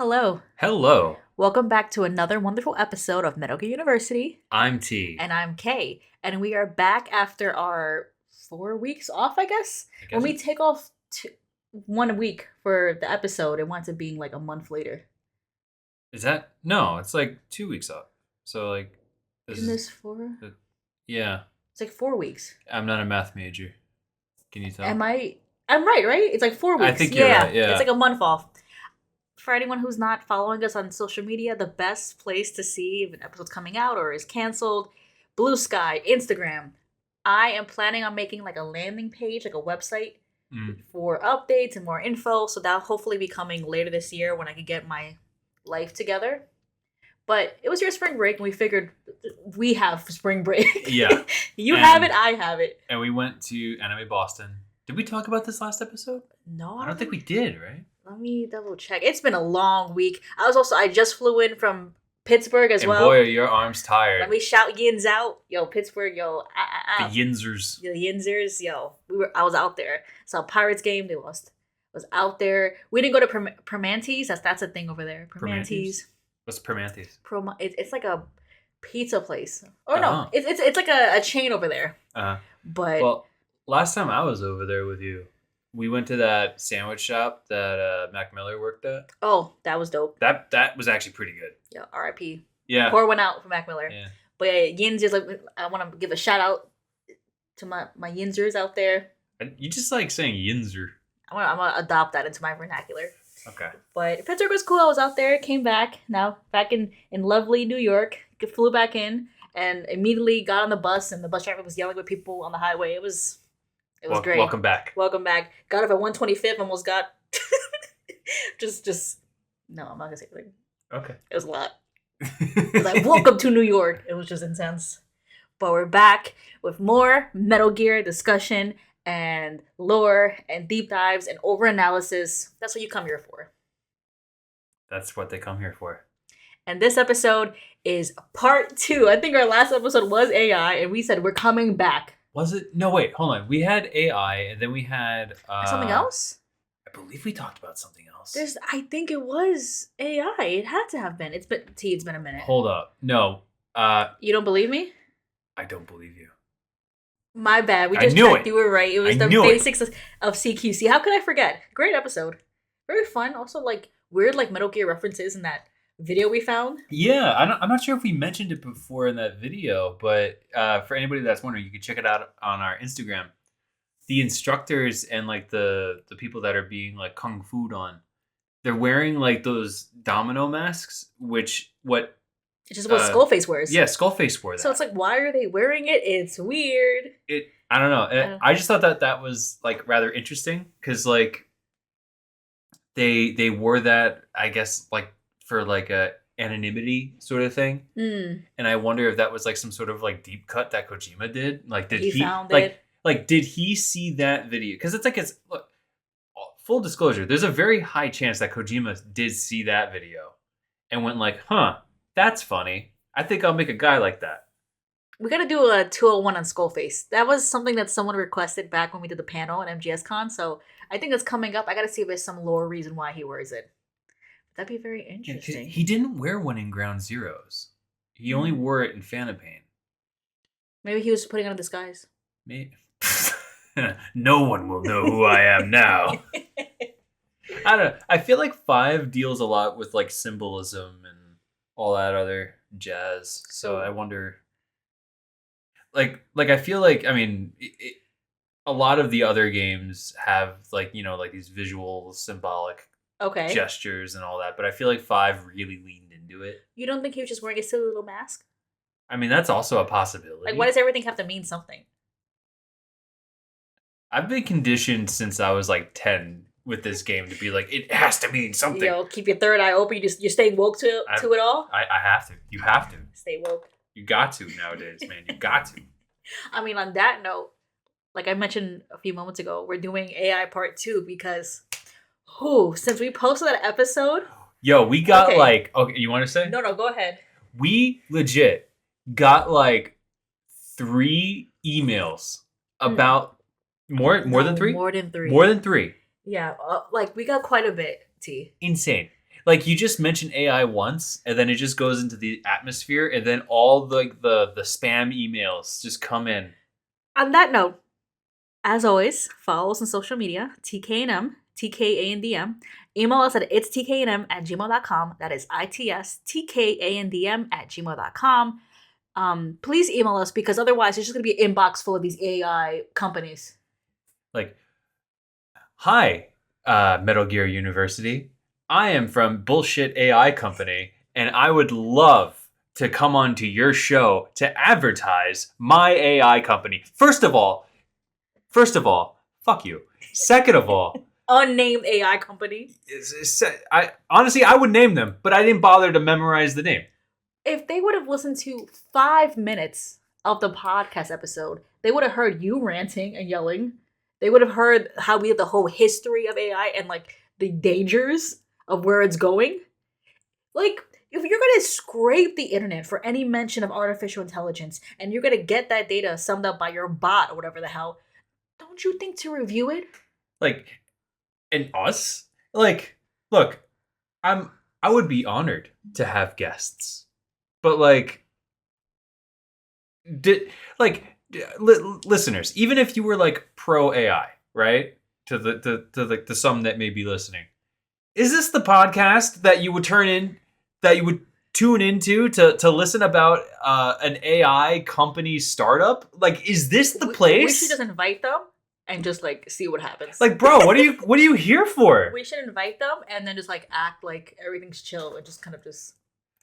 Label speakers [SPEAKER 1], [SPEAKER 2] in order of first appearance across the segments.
[SPEAKER 1] Hello.
[SPEAKER 2] Hello,
[SPEAKER 1] Welcome back to another wonderful episode of Metal Gear University.
[SPEAKER 2] I'm T.
[SPEAKER 1] And I'm Kay. And we are back after our 4 weeks off, I guess. When we take off 1 week for the episode, it winds up being like a month later.
[SPEAKER 2] Is that? No, it's like 2 weeks off. So like
[SPEAKER 1] Isn't this 4?
[SPEAKER 2] Yeah.
[SPEAKER 1] It's like 4 weeks.
[SPEAKER 2] I'm not a math major. Can you tell?
[SPEAKER 1] I'm right? It's like 4 weeks.
[SPEAKER 2] I think you're right, yeah.
[SPEAKER 1] It's like a month off. For anyone who's not following us on social media, the best place to see if an episode's coming out or is canceled, Blue Sky, Instagram. I am planning on making like a landing page, like a website for updates and more info. So that'll hopefully be coming later this year when I can get my life together. But it was your spring break and we figured we have spring break.
[SPEAKER 2] Yeah.
[SPEAKER 1] You have it, I have it.
[SPEAKER 2] And we went to Anime Boston. Did we talk about this last episode?
[SPEAKER 1] No.
[SPEAKER 2] I don't think we did, right?
[SPEAKER 1] Let me double check. It's been a long week. I just flew in from Pittsburgh as well.
[SPEAKER 2] Boy, are your arms tired.
[SPEAKER 1] Let me shout Yins out. Yo, Pittsburgh, yo.
[SPEAKER 2] The Yinzers.
[SPEAKER 1] The Yinzers, yo. I was out there. Saw Pirates game. They lost. Was out there. We didn't go to Permante's. That's a thing over there. Permante's.
[SPEAKER 2] What's Permante's?
[SPEAKER 1] It's like a pizza place. Or no, it's like a chain over there. But
[SPEAKER 2] well, last time I was over there with you, we went to that sandwich shop that Mac Miller worked at.
[SPEAKER 1] Oh, that was dope.
[SPEAKER 2] That was actually pretty good.
[SPEAKER 1] Yeah, R.I.P.
[SPEAKER 2] Yeah.
[SPEAKER 1] Pour one out for Mac Miller.
[SPEAKER 2] Yeah.
[SPEAKER 1] But yeah, Yinzers, like, I want to give a shout out to my Yinzers out there.
[SPEAKER 2] You just like saying Yinzer.
[SPEAKER 1] I'm gonna adopt that into my vernacular.
[SPEAKER 2] Okay.
[SPEAKER 1] But Pittsburgh was cool. I was out there, came back. Now back in lovely New York. Flew back in and immediately got on the bus, and the bus driver was yelling with people on the highway. It was great.
[SPEAKER 2] Welcome back.
[SPEAKER 1] Welcome back. Got off at 125th. Almost got. just. No, I'm not gonna say anything.
[SPEAKER 2] Okay.
[SPEAKER 1] It was a lot. It was like, welcome to New York. It was just intense. But we're back with more Metal Gear discussion and lore and deep dives and over analysis. That's what you come here for.
[SPEAKER 2] That's what they come here for.
[SPEAKER 1] And this episode is part 2. I think our last episode was AI, and we said we're coming back.
[SPEAKER 2] Was it? No, wait, hold on. We had AI, and then we had
[SPEAKER 1] something else?
[SPEAKER 2] I believe we talked about something else.
[SPEAKER 1] I think it was AI. It had to have been. It's been a minute.
[SPEAKER 2] Hold up. No.
[SPEAKER 1] You don't believe me?
[SPEAKER 2] I don't believe you.
[SPEAKER 1] My bad. We just checked. You were right. It was the basics of CQC. How could I forget? Great episode. Very fun. Also, like, weird, like, Metal Gear references in that video we found.
[SPEAKER 2] Yeah, I'm not sure if we mentioned it before in that video, but for anybody that's wondering, you can check it out on our Instagram. The instructors and like the people that are being like kung fu'd on, they're wearing like those domino masks, which what
[SPEAKER 1] it's just what Skullface wears.
[SPEAKER 2] Yeah, Skullface wore that.
[SPEAKER 1] So it's like, why are they wearing it? It's weird.
[SPEAKER 2] I don't know. I just thought that was like rather interesting because like they wore that, I guess, like for like a anonymity sort of thing. And I wonder if that was like some sort of like deep cut that Kojima did. Like did he found like it? Like did he see that video? Because it's like look, full disclosure, there's a very high chance that Kojima did see that video and went like, huh, that's funny. I think I'll make a guy like that.
[SPEAKER 1] We gotta do a 201 on Skullface. That was something that someone requested back when we did the panel at MGS Con. So I think that's coming up. I gotta see if there's some lore reason why he wears it. That'd be very interesting.
[SPEAKER 2] He didn't wear one in Ground Zeroes. He only wore it in Phantom Pain.
[SPEAKER 1] Maybe he was putting on a disguise.
[SPEAKER 2] Maybe. No one will know who I am now. I don't know. I feel like 5 deals a lot with like symbolism and all that other jazz. So I wonder. Like I feel like, I mean, a lot of the other games have like, you know, like these visual symbolic gestures and all that, but I feel like 5 really leaned into it.
[SPEAKER 1] You don't think he was just wearing a silly little mask?
[SPEAKER 2] I mean, that's also a possibility.
[SPEAKER 1] Like, why does everything have to mean something?
[SPEAKER 2] I've been conditioned since I was like 10 with this game to be like, it has to mean something.
[SPEAKER 1] You know, keep your third eye open. You stay woke to it all.
[SPEAKER 2] I have to. You have to.
[SPEAKER 1] Stay woke.
[SPEAKER 2] You got to nowadays, man. You got to.
[SPEAKER 1] I mean, on that note, like I mentioned a few moments ago, we're doing AI part 2 because, since we posted that episode.
[SPEAKER 2] Yo, we got okay, you want to say?
[SPEAKER 1] No, go ahead.
[SPEAKER 2] We legit got like 3 emails about more than 3?
[SPEAKER 1] More than 3.
[SPEAKER 2] More than 3.
[SPEAKER 1] Yeah, like we got quite a bit, T.
[SPEAKER 2] Insane. Like you just mention AI once, and then it just goes into the atmosphere, and then all the spam emails just come in.
[SPEAKER 1] On that note, as always, follow us on social media, TKNM, TKANDM. Email us at itstknm@gmail.com. That is itstkandm@gmail.com. Please email us because otherwise it's just going to be an inbox full of these AI companies.
[SPEAKER 2] Like, hi, Metal Gear University. I am from Bullshit AI Company, and I would love to come onto your show to advertise my AI company. First of all, fuck you. Second of all,
[SPEAKER 1] Unnamed AI company.
[SPEAKER 2] I honestly I would name them, but I didn't bother to memorize the name.
[SPEAKER 1] If they would have listened to 5 minutes of the podcast episode, they would have heard you ranting and yelling. They would have heard how we have the whole history of AI and like the dangers of where it's going. Like, if you're gonna scrape the internet for any mention of artificial intelligence and you're gonna get that data summed up by your bot or whatever the hell, don't you think to review it?
[SPEAKER 2] Like, and us? Like, look, I would be honored to have guests. But like listeners, even if you were like pro AI, right? To the some that may be listening. Is this the podcast that you would tune into to listen about an AI company startup? Like, is this the place?
[SPEAKER 1] We should just invite them and just like see what happens.
[SPEAKER 2] Like, bro, what are you here for?
[SPEAKER 1] We should invite them and then just like act like everything's chill and just kind of just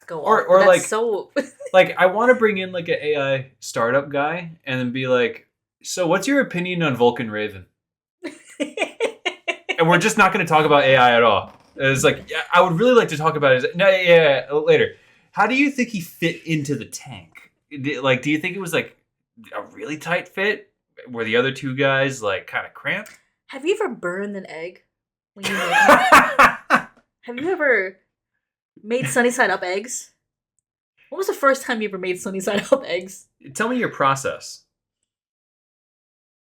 [SPEAKER 1] go
[SPEAKER 2] or
[SPEAKER 1] on. Or
[SPEAKER 2] like
[SPEAKER 1] so
[SPEAKER 2] like I want to bring in like an AI startup guy and then be like, so what's your opinion on Vulcan Raven? And we're just not going to talk about AI at all. It's like, yeah, I would really like to talk about it. No, yeah, later. How do you think he fit into the tank? Like, do you think it was like a really tight fit? Were the other two guys like kind of cramped?
[SPEAKER 1] Have you ever burned an egg? When you make Have you ever made sunny side up eggs? When was the first time you ever made sunny side up eggs?
[SPEAKER 2] Tell me your process.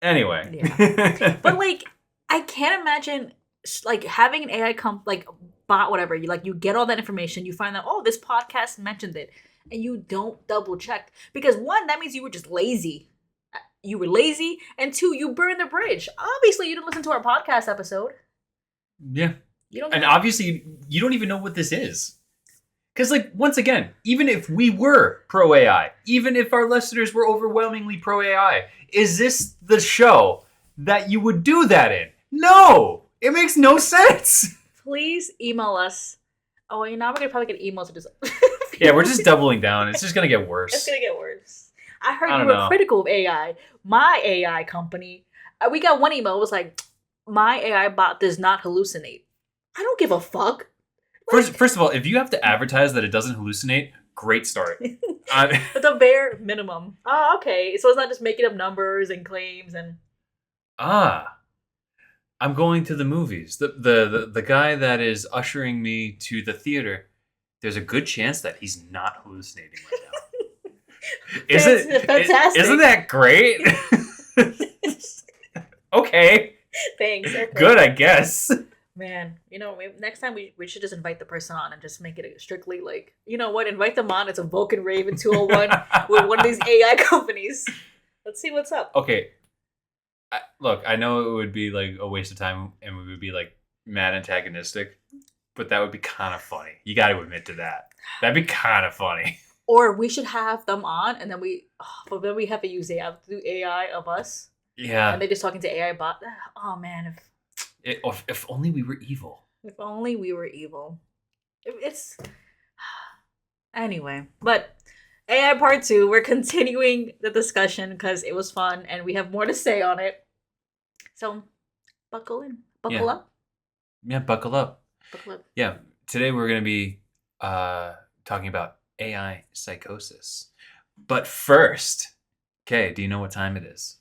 [SPEAKER 2] Anyway.
[SPEAKER 1] Yeah. But like, I can't imagine like having an AI like bot, whatever. You get all that information. You find out, oh, this podcast mentioned it, and you don't double check because one, that means you were just lazy. You were lazy, and two, you burned the bridge. Obviously, you didn't listen to our podcast episode.
[SPEAKER 2] Yeah.
[SPEAKER 1] You don't.
[SPEAKER 2] And obviously, you don't even know what this is. Because, like, once again, even if we were pro AI, even if our listeners were overwhelmingly pro AI, is this the show that you would do that in? No! It makes no sense!
[SPEAKER 1] Please email us. Oh, now we're gonna probably get emails to just.
[SPEAKER 2] Yeah, we're just doubling down. It's just gonna get worse.
[SPEAKER 1] It's gonna get worse. I heard you were critical of AI. My AI company. We got one email. It was like, my AI bot does not hallucinate. I don't give a fuck.
[SPEAKER 2] First of all, if you have to advertise that it doesn't hallucinate, great start.
[SPEAKER 1] At the bare minimum. Oh, okay. So it's not just making up numbers and claims and.
[SPEAKER 2] I'm going to the movies. The guy that is ushering me to the theater, there's a good chance that he's not hallucinating right now.
[SPEAKER 1] Fantastic.
[SPEAKER 2] Isn't that great? Okay.
[SPEAKER 1] Thanks. Okay.
[SPEAKER 2] Good, I guess.
[SPEAKER 1] Man, next time we should just invite the person on and just make it strictly like, you know what, invite them on. It's a Vulcan Raven 201 with one of these AI companies. Let's see what's up.
[SPEAKER 2] Okay. Look, I know it would be like a waste of time and we would be like mad antagonistic, but that would be kind of funny. You got to admit to that. That'd be kind of funny. Or
[SPEAKER 1] we should have them on and then we have to use AI, do AI of us.
[SPEAKER 2] Yeah.
[SPEAKER 1] And they're just talking to AI bot. Oh man,
[SPEAKER 2] if only we were evil.
[SPEAKER 1] If only we were evil. It's anyway, but AI part 2, we're continuing the discussion because it was fun and we have more to say on it. So buckle in. Buckle up.
[SPEAKER 2] Yeah, buckle up.
[SPEAKER 1] Buckle up.
[SPEAKER 2] Yeah. Today we're gonna be talking about AI psychosis. But first, okay, do you know what time it is?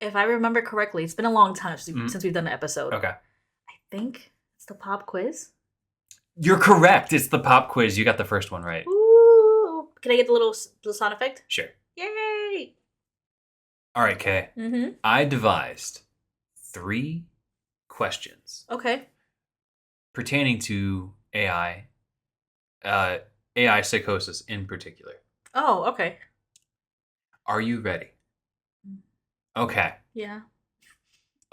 [SPEAKER 1] If I remember correctly, it's been a long time since we've done an episode.
[SPEAKER 2] Okay.
[SPEAKER 1] I think it's the pop quiz.
[SPEAKER 2] You're correct. It's the pop quiz. You got the first one right.
[SPEAKER 1] Ooh. Can I get the little sound effect?
[SPEAKER 2] Sure.
[SPEAKER 1] Yay!
[SPEAKER 2] All right, Kay.
[SPEAKER 1] Mm-hmm.
[SPEAKER 2] I devised 3 questions.
[SPEAKER 1] Okay.
[SPEAKER 2] Pertaining to AI AI psychosis in particular.
[SPEAKER 1] Oh, okay.
[SPEAKER 2] Are you ready? Okay.
[SPEAKER 1] Yeah.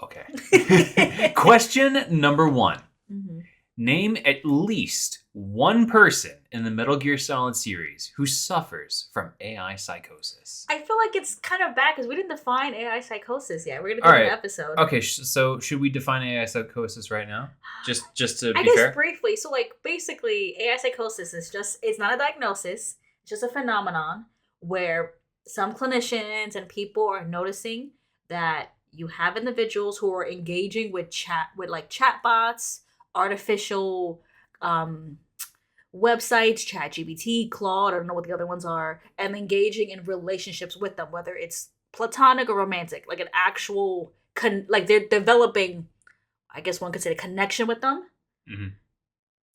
[SPEAKER 2] Okay. Question number 1.
[SPEAKER 1] Hmm.
[SPEAKER 2] Name at least one person in the Metal Gear Solid series who suffers from AI psychosis.
[SPEAKER 1] I feel like it's kind of bad because we didn't define AI psychosis yet. We're gonna do
[SPEAKER 2] All
[SPEAKER 1] it in an
[SPEAKER 2] right.
[SPEAKER 1] episode.
[SPEAKER 2] Okay, so should we define AI psychosis right now? Just to
[SPEAKER 1] I
[SPEAKER 2] be
[SPEAKER 1] guess
[SPEAKER 2] fair?
[SPEAKER 1] briefly. So, like, basically, AI psychosis is it's not a diagnosis. It's just a phenomenon where some clinicians and people are noticing that you have individuals who are engaging with like chatbots, artificial um websites, ChatGPT, Claude, I don't know what the other ones are, and engaging in relationships with them, whether it's platonic or romantic, like an actual like they're developing, I guess one could say, a connection with them,
[SPEAKER 2] Mhm.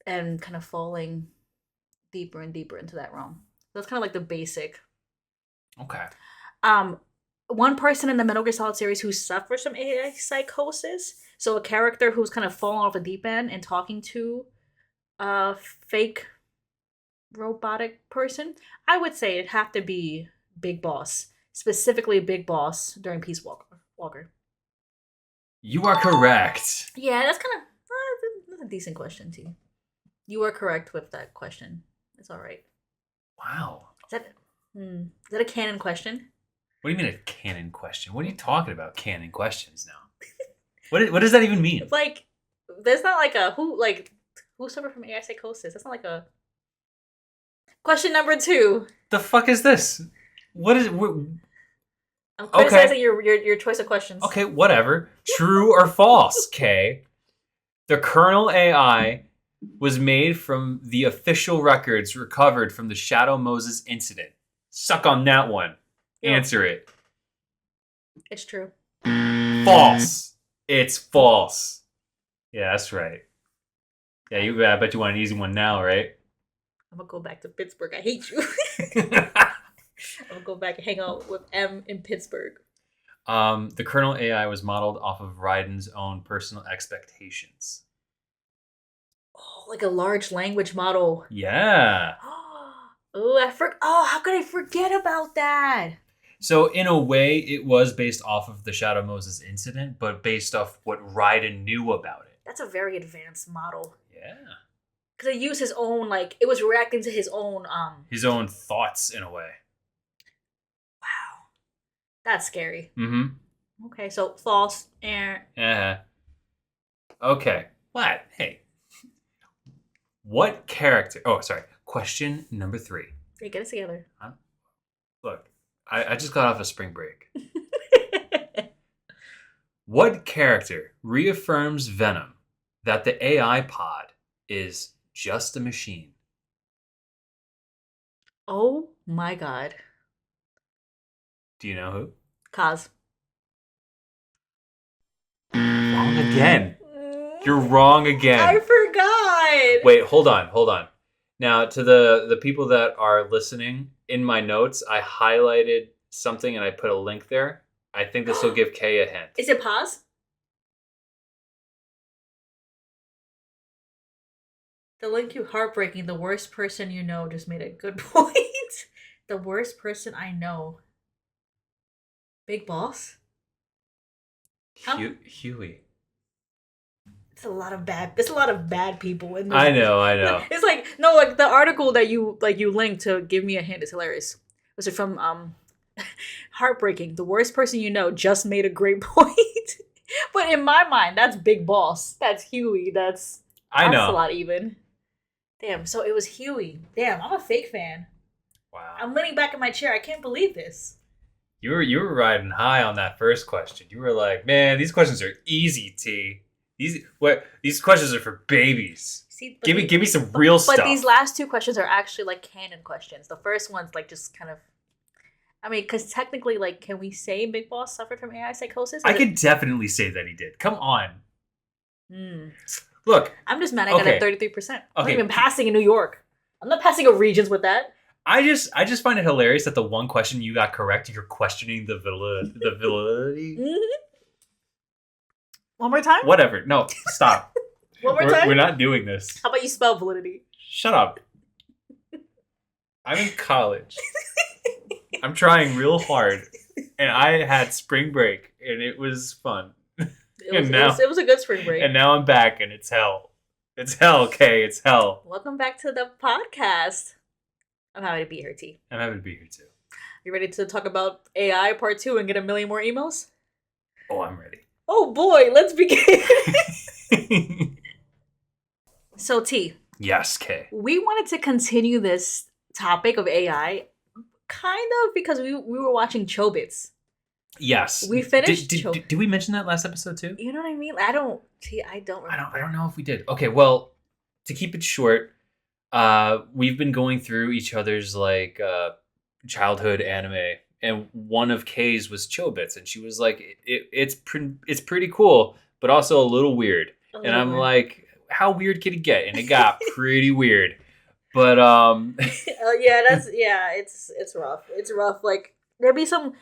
[SPEAKER 1] and kind of falling deeper and deeper into that realm. That's kind of like the basic.
[SPEAKER 2] Okay.
[SPEAKER 1] Um, One person in the Metal Gear Solid series who suffers from AI psychosis. So a character who's kind of fallen off a deep end and talking to a fake robotic person. I would say it'd have to be Big Boss, specifically Big Boss during Peace Walker.
[SPEAKER 2] You are correct.
[SPEAKER 1] Yeah, that's kind of that's a decent question too. You are correct with that question. It's all right.
[SPEAKER 2] Wow.
[SPEAKER 1] Is that is that a canon question?
[SPEAKER 2] What do you mean a canon question? What are you talking about? Canon questions now. What does that even mean?
[SPEAKER 1] Like, there's not like a who suffered from AI psychosis. That's not like a question number 2.
[SPEAKER 2] The fuck is this? What is
[SPEAKER 1] I'm
[SPEAKER 2] okay?
[SPEAKER 1] criticizing your choice of questions.
[SPEAKER 2] Okay, whatever. True or false? Kay. The kernel AI was made from the official records recovered from the Shadow Moses incident. Suck on that one.
[SPEAKER 1] Yeah.
[SPEAKER 2] Answer it.
[SPEAKER 1] It's true.
[SPEAKER 2] False. It's false. Yeah, that's right. Yeah, I bet you want an easy one now, right?
[SPEAKER 1] I'm gonna go back to Pittsburgh. I hate you. I'm gonna go back and hang out with M in Pittsburgh.
[SPEAKER 2] The kernel AI was modeled off of Raiden's own personal expectations.
[SPEAKER 1] Oh, like a large language model.
[SPEAKER 2] Yeah.
[SPEAKER 1] Oh, how could I forget about that?
[SPEAKER 2] So in a way, it was based off of the Shadow Moses incident, but based off what Raiden knew about it.
[SPEAKER 1] That's a very advanced model.
[SPEAKER 2] Yeah.
[SPEAKER 1] Because it used his own, like, it was reacting to his own
[SPEAKER 2] His own thoughts in a way.
[SPEAKER 1] Wow. That's scary.
[SPEAKER 2] Mm-hmm.
[SPEAKER 1] Okay, so false.
[SPEAKER 2] Yeah. Okay. What? Hey. What character? Oh, sorry. Question number 3.
[SPEAKER 1] Hey, get us together.
[SPEAKER 2] Look, I just got off a spring break. What character reaffirms Venom that the AI pod is just a machine?
[SPEAKER 1] Oh my god.
[SPEAKER 2] Do you know who?
[SPEAKER 1] Kaz.
[SPEAKER 2] Wrong again. You're wrong again.
[SPEAKER 1] I forgot.
[SPEAKER 2] Wait, hold on. Now, to the people that are listening, in my notes, I highlighted something and I put a link there. I think this will give Kay a hint.
[SPEAKER 1] Is it pause? The link you heartbreaking. The worst person you know just made a good point. The worst person I know. Big Boss?
[SPEAKER 2] Huey.
[SPEAKER 1] There's a lot of bad people in this.
[SPEAKER 2] I know.
[SPEAKER 1] It's like no, like the article that you linked to give me a hint is hilarious. Was it from Heartbreaking? The worst person you know just made a great point. But in my mind, that's Big Boss. That's Huey. That's
[SPEAKER 2] I know.
[SPEAKER 1] That's a lot even. Damn, so it was Huey. Damn, I'm a fake fan.
[SPEAKER 2] Wow.
[SPEAKER 1] I'm leaning back in my chair. I can't believe this.
[SPEAKER 2] You were riding high on that first question. You were like, man, these questions are easy, T. These questions are for babies.
[SPEAKER 1] See,
[SPEAKER 2] give me some real stuff.
[SPEAKER 1] But these last 2 questions are actually like canon questions. The first one's like just kind of, I mean, because technically, like, can we say Big Boss suffered from AI psychosis?
[SPEAKER 2] I could definitely say that he did. Come on.
[SPEAKER 1] Hmm.
[SPEAKER 2] Look,
[SPEAKER 1] I'm just mad I got a 33%. I'm not
[SPEAKER 2] Okay.
[SPEAKER 1] even passing in New York. I'm not passing in Regions with that.
[SPEAKER 2] I just find it hilarious that the one question you got correct, you're questioning the validity.
[SPEAKER 1] Mm-hmm. One more time?
[SPEAKER 2] Whatever. No, stop.
[SPEAKER 1] One more time?
[SPEAKER 2] We're not doing this.
[SPEAKER 1] How about you spell validity?
[SPEAKER 2] Shut up. I'm in college. I'm trying real hard, and I had spring break, and it was fun.
[SPEAKER 1] It was a good spring break.
[SPEAKER 2] And now I'm back, and it's hell. It's hell, Kay. It's hell.
[SPEAKER 1] Welcome back to the podcast. I'm happy to be here, T.
[SPEAKER 2] I'm happy to be here too.
[SPEAKER 1] You ready to talk about AI part 2 and get a million more emails?
[SPEAKER 2] Oh, I'm ready.
[SPEAKER 1] Oh boy, let's begin. So, T.
[SPEAKER 2] Yes, Kay.
[SPEAKER 1] We wanted to continue this topic of AI, kind of because we were watching Chobits.
[SPEAKER 2] Yes.
[SPEAKER 1] We finished.
[SPEAKER 2] Did we mention that last episode too?
[SPEAKER 1] You know what I mean? I don't remember.
[SPEAKER 2] I don't know if we did. Okay, well, to keep it short, we've been going through each other's like childhood anime, and one of Kay's was Chobits, and she was like, it's pretty cool, but also a little weird. And I'm like, how weird can it get? And it got pretty weird. But
[SPEAKER 1] it's rough. It's rough. Like there'd be some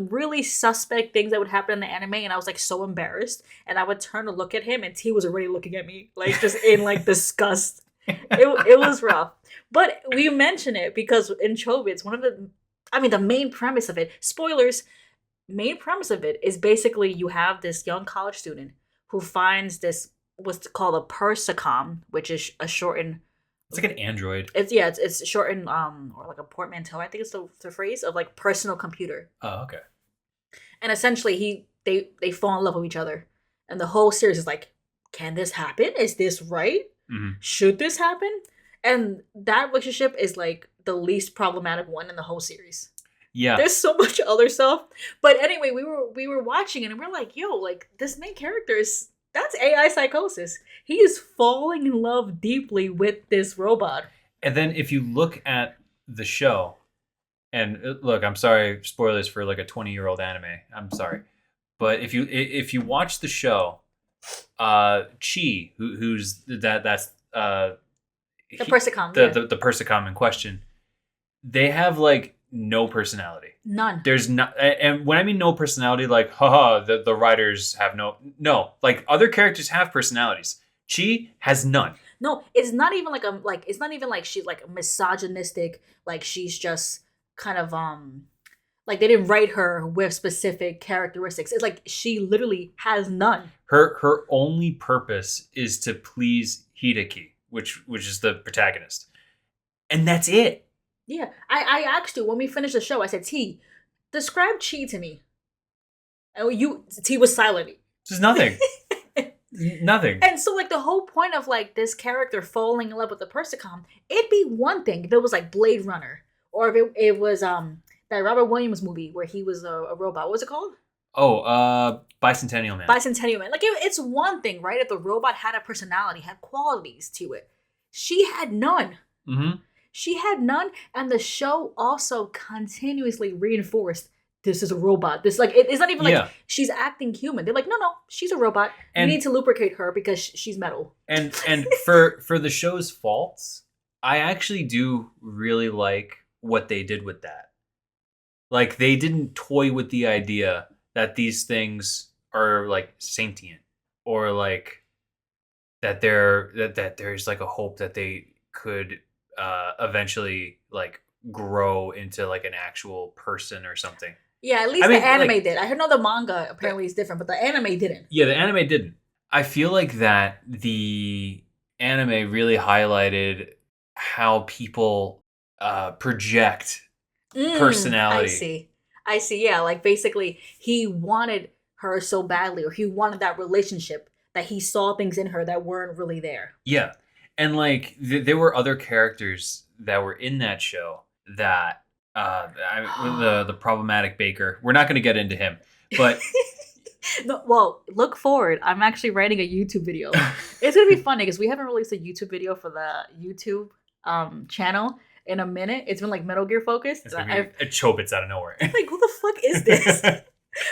[SPEAKER 1] really suspect things that would happen in the anime, and I was like so embarrassed, and I would turn to look at him, and T was already looking at me like just in like disgust. It was rough, but we mention it because in Chobits, the main premise of it, spoilers, main premise of it is basically you have this young college student who finds this what's called a persicom, which is a shortened.
[SPEAKER 2] It's like an android.
[SPEAKER 1] It's shortened or like a portmanteau. I think it's the phrase of like personal computer.
[SPEAKER 2] Oh, okay.
[SPEAKER 1] And essentially, they fall in love with each other, and the whole series is like, can this happen? Is this right?
[SPEAKER 2] Mm-hmm.
[SPEAKER 1] Should this happen? And that relationship is like the least problematic one in the whole series.
[SPEAKER 2] Yeah.
[SPEAKER 1] There's so much other stuff. But anyway, we were watching it and we're like, yo, like this main character that's AI psychosis. He is falling in love deeply with this robot.
[SPEAKER 2] And then if you look at the show, and look, I'm sorry, spoilers for like a 20-year-old anime. I'm sorry. But if you watch the show, Chi, who's that's
[SPEAKER 1] the persicom,
[SPEAKER 2] the persicom in question, they have like no personality.
[SPEAKER 1] None.
[SPEAKER 2] There's not, and when I mean no personality, like haha, the writers have no, like other characters have personalities. Chi has none.
[SPEAKER 1] No, it's not even like it's not even like she's like misogynistic. Like she's just kind of like they didn't write her with specific characteristics. It's like she literally has none.
[SPEAKER 2] Her only purpose is to please Hideki, which is the protagonist, and that's it.
[SPEAKER 1] Yeah, I asked you when we finished the show. I said, T, describe Chi to me. And T was silent.
[SPEAKER 2] Just nothing. Nothing.
[SPEAKER 1] And so, like, the whole point of, like, this character falling in love with the persicom, it'd be one thing if it was, like, Blade Runner. Or if it was that Robert Williams movie where he was a robot. What was it called?
[SPEAKER 2] Oh, Bicentennial Man.
[SPEAKER 1] Bicentennial Man. Like, it's one thing, right? If the robot had a personality, had qualities to it. She had none.
[SPEAKER 2] Mm-hmm.
[SPEAKER 1] She had none, and the show also continuously reinforced this is a robot. This it's not even like she's acting human. They're like, no, she's a robot. You need to lubricate her because she's metal.
[SPEAKER 2] And for the show's faults, I actually do really like what they did with that. Like they didn't toy with the idea that these things are like sentient or like that there's like a hope that they could eventually like grow into like an actual person or something.
[SPEAKER 1] Yeah, at least the anime did. I know the manga apparently is different, but the anime didn't.
[SPEAKER 2] Yeah, the anime didn't. I feel like that the anime really highlighted how people project personality.
[SPEAKER 1] I see. Yeah, like basically he wanted her so badly, or he wanted that relationship that he saw things in her that weren't really there.
[SPEAKER 2] Yeah. And like there were other characters that were in that show that the problematic baker. We're not going to get into him, but
[SPEAKER 1] no, well, look forward. I'm actually writing a YouTube video. It's gonna be funny because we haven't released a YouTube video for the YouTube channel in a minute. It's been like Metal Gear focused.
[SPEAKER 2] It's gonna be a Chobits out of nowhere.
[SPEAKER 1] Like, who the fuck is this?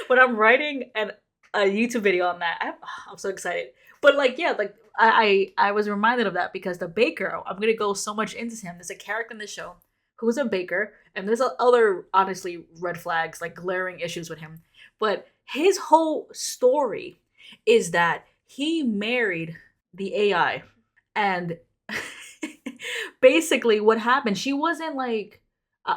[SPEAKER 1] But I'm writing a YouTube video on that. I'm so excited. But like, yeah, like I was reminded of that because the baker, I'm gonna go so much into him. There's a character in the show who's a baker, and there's other honestly red flags, like glaring issues with him. But his whole story is that he married the AI, and basically what happened, she wasn't like,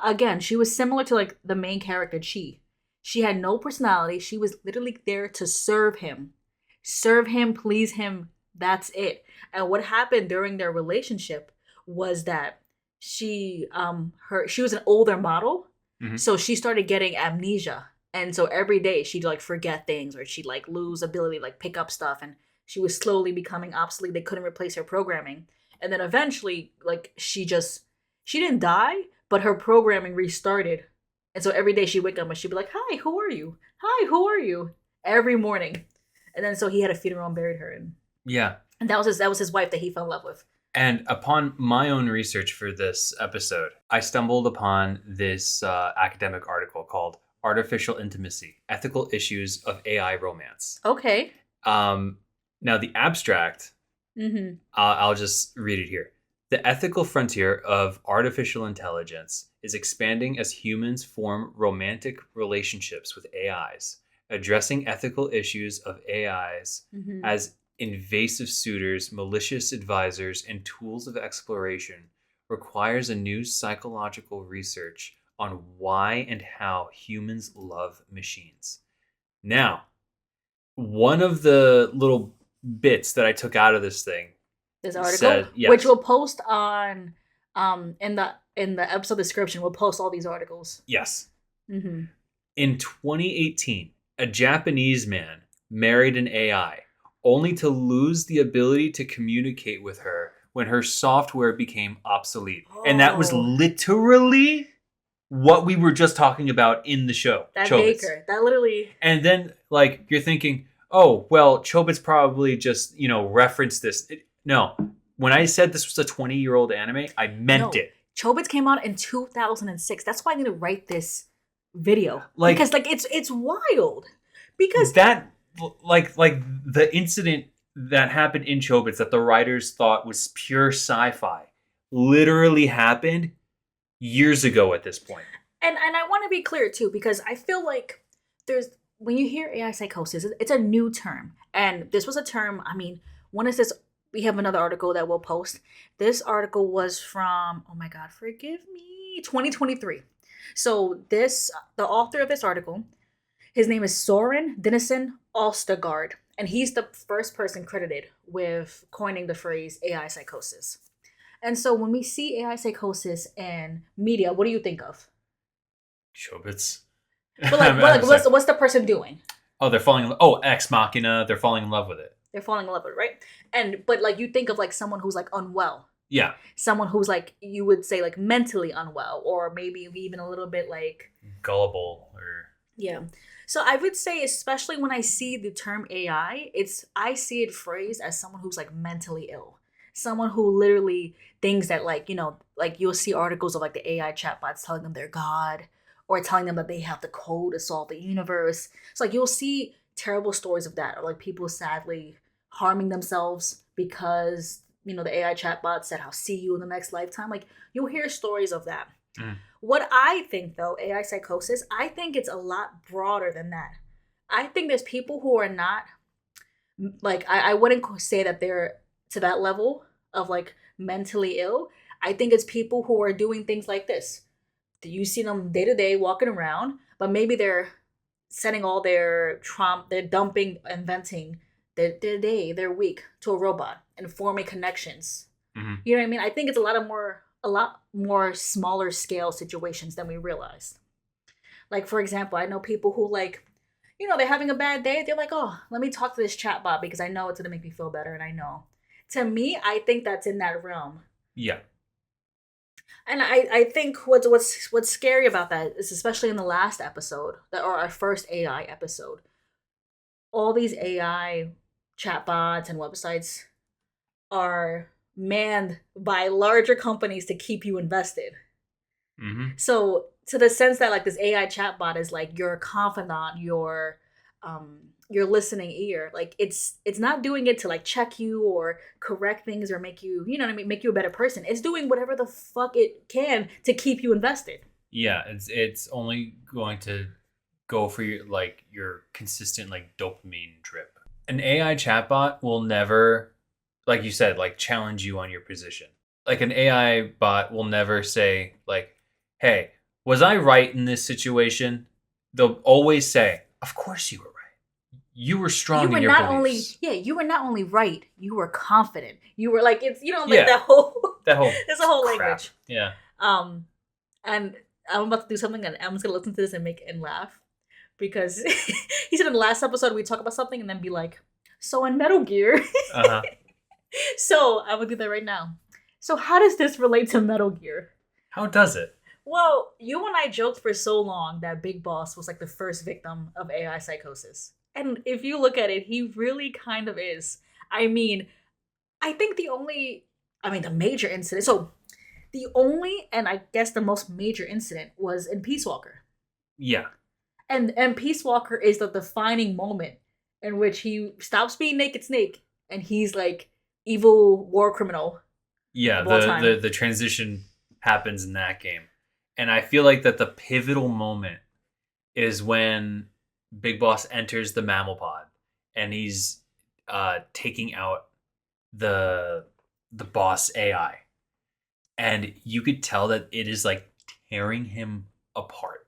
[SPEAKER 1] again, she was similar to like the main character, Chi. She had no personality. She was literally there to serve him, please him. That's it. And what happened during their relationship was that she was an older model,
[SPEAKER 2] Hmm.
[SPEAKER 1] so she started getting amnesia, and so every day she'd like forget things or she'd like lose ability to like pick up stuff, and she was slowly becoming obsolete. They couldn't replace her programming, and then eventually like she didn't die, but her programming restarted, and so every day she'd wake up and she'd be like, "Hi, who are you? Hi, who are you?" Every morning, and then so he had a funeral and buried her,
[SPEAKER 2] Yeah.
[SPEAKER 1] and that was his wife that he fell in love with.
[SPEAKER 2] And upon my own research for this episode, I stumbled upon this academic article called Artificial Intimacy Ethical Issues of AI Romance.
[SPEAKER 1] Okay.
[SPEAKER 2] Um, Now, the abstract,
[SPEAKER 1] Mm-hmm.
[SPEAKER 2] I'll just read it here. The ethical frontier of artificial intelligence is expanding as humans form romantic relationships with AIs, addressing ethical issues of AIs
[SPEAKER 1] Mm-hmm.
[SPEAKER 2] as invasive suitors, malicious advisors, and tools of exploration requires a new psychological research on why and how humans love machines. Now, one of the little bits that I took out of this thing
[SPEAKER 1] This article,
[SPEAKER 2] said,
[SPEAKER 1] which
[SPEAKER 2] yes,
[SPEAKER 1] we'll post on in the episode description, we'll post all these articles.
[SPEAKER 2] yes.
[SPEAKER 1] Mm-hmm.
[SPEAKER 2] In 2018, a Japanese man married an AI only to lose the ability to communicate with her when her software became obsolete. And that was
[SPEAKER 1] Oh,
[SPEAKER 2] literally what we were just talking about in the show,
[SPEAKER 1] that
[SPEAKER 2] Chobits.
[SPEAKER 1] baker, that literally.
[SPEAKER 2] And then, like, you're thinking, oh, well, Chobits probably just, referenced this. No. When I said this was a 20-year-old anime, I meant
[SPEAKER 1] No,
[SPEAKER 2] it.
[SPEAKER 1] Chobits came out in 2006. That's why I need to write this video
[SPEAKER 2] Like,
[SPEAKER 1] because like it's wild. Because
[SPEAKER 2] that, like the incident that happened in Chobits that the writers thought was pure sci-fi literally happened years ago at this point.
[SPEAKER 1] and I want to be clear too because I feel like there's when you hear AI psychosis, it's a new term, and this was a term. I mean, one is this. We have another article that we'll post. This article was from, oh my god, forgive me, 2023. So the author of this article, his name is Soren Dennison Alstegard, and he's the first person credited with coining the phrase AI psychosis. And so when we see AI psychosis in media, what do you think of?
[SPEAKER 2] Chobits.
[SPEAKER 1] But like, what's the person doing?
[SPEAKER 2] Oh, they're falling. Oh, Ex Machina. They're falling in love with it.
[SPEAKER 1] They're falling in love with it, right? And but like you think of like someone who's like unwell,
[SPEAKER 2] Yeah,
[SPEAKER 1] someone who's like you would say like mentally unwell, or maybe even a little bit like
[SPEAKER 2] gullible or
[SPEAKER 1] yeah. So I would say, especially when I see the term AI, I see it phrased as someone who's like mentally ill, someone who literally thinks that like like you'll see articles of like the AI chatbots telling them they're God or telling them that they have the code to solve the universe. So like you'll see terrible stories of that, or like people sadly harming themselves because the AI chatbot said, "I'll see you in the next lifetime." Like you'll hear stories of that.
[SPEAKER 2] mm,
[SPEAKER 1] What I think though, AI psychosis, I think it's a lot broader than that. I think there's people who are not like I wouldn't say that they're to that level of like mentally ill. I think it's people who are doing things like this. You see them day to day walking around, but maybe they're setting all their trauma, they're dumping and venting their day, their week to a robot and forming connections.
[SPEAKER 2] mhm.
[SPEAKER 1] You know what I mean? I think it's a lot more smaller scale situations than we realize. Like for example, I know people who like, they're having a bad day. They're like, oh, let me talk to this chatbot because I know it's gonna make me feel better, and I know. To me, I think that's in that realm.
[SPEAKER 2] Yeah.
[SPEAKER 1] And I think what's scary about that is especially in the last episode, or our first AI episode, all these AI chatbots and websites are manned by larger companies to keep you invested.
[SPEAKER 2] Hmm.
[SPEAKER 1] So to the sense that like this AI chatbot is like your confidant, your listening ear, like it's not doing it to like check you or correct things or make you, you know what I mean, make you a better person. It's doing whatever the fuck it can to keep you invested.
[SPEAKER 2] Yeah, it's only going to go for your consistent like dopamine trip. An AI chatbot will never, like you said, like challenge you on your position. like an AI bot will never say like, "Hey, was I right in this situation?" They'll always say, "Of course you were right. You were
[SPEAKER 1] You
[SPEAKER 2] strong
[SPEAKER 1] were
[SPEAKER 2] in your
[SPEAKER 1] not only
[SPEAKER 2] beliefs."
[SPEAKER 1] yeah, you were not only right, you were confident. You were like it's like
[SPEAKER 2] Yeah,
[SPEAKER 1] that whole
[SPEAKER 2] that whole
[SPEAKER 1] there's a whole
[SPEAKER 2] crap.
[SPEAKER 1] language.
[SPEAKER 2] Yeah.
[SPEAKER 1] Um and I'm about to do something and I'm just gonna listen to this and make and laugh. Because he said in the last episode we talk about something and then be like, so in Metal Gear.
[SPEAKER 2] Uh huh.
[SPEAKER 1] So I will do that right now. So how does this relate to Metal Gear?
[SPEAKER 2] How does it?
[SPEAKER 1] Well, you and I joked for so long that Big Boss was like the first victim of AI psychosis. And if you look at it, he really kind of is. I mean, I think the major incident, so the only, and I guess the most major incident was in Peace Walker.
[SPEAKER 2] Yeah.
[SPEAKER 1] And Peace Walker is the defining moment in which he stops being Naked Snake and he's like evil war criminal
[SPEAKER 2] Yeah,
[SPEAKER 1] of all time.
[SPEAKER 2] the transition happens in that game. And I feel like that the pivotal moment is when Big Boss enters the mammal pod and he's taking out the boss AI. And you could tell that it is like tearing him apart.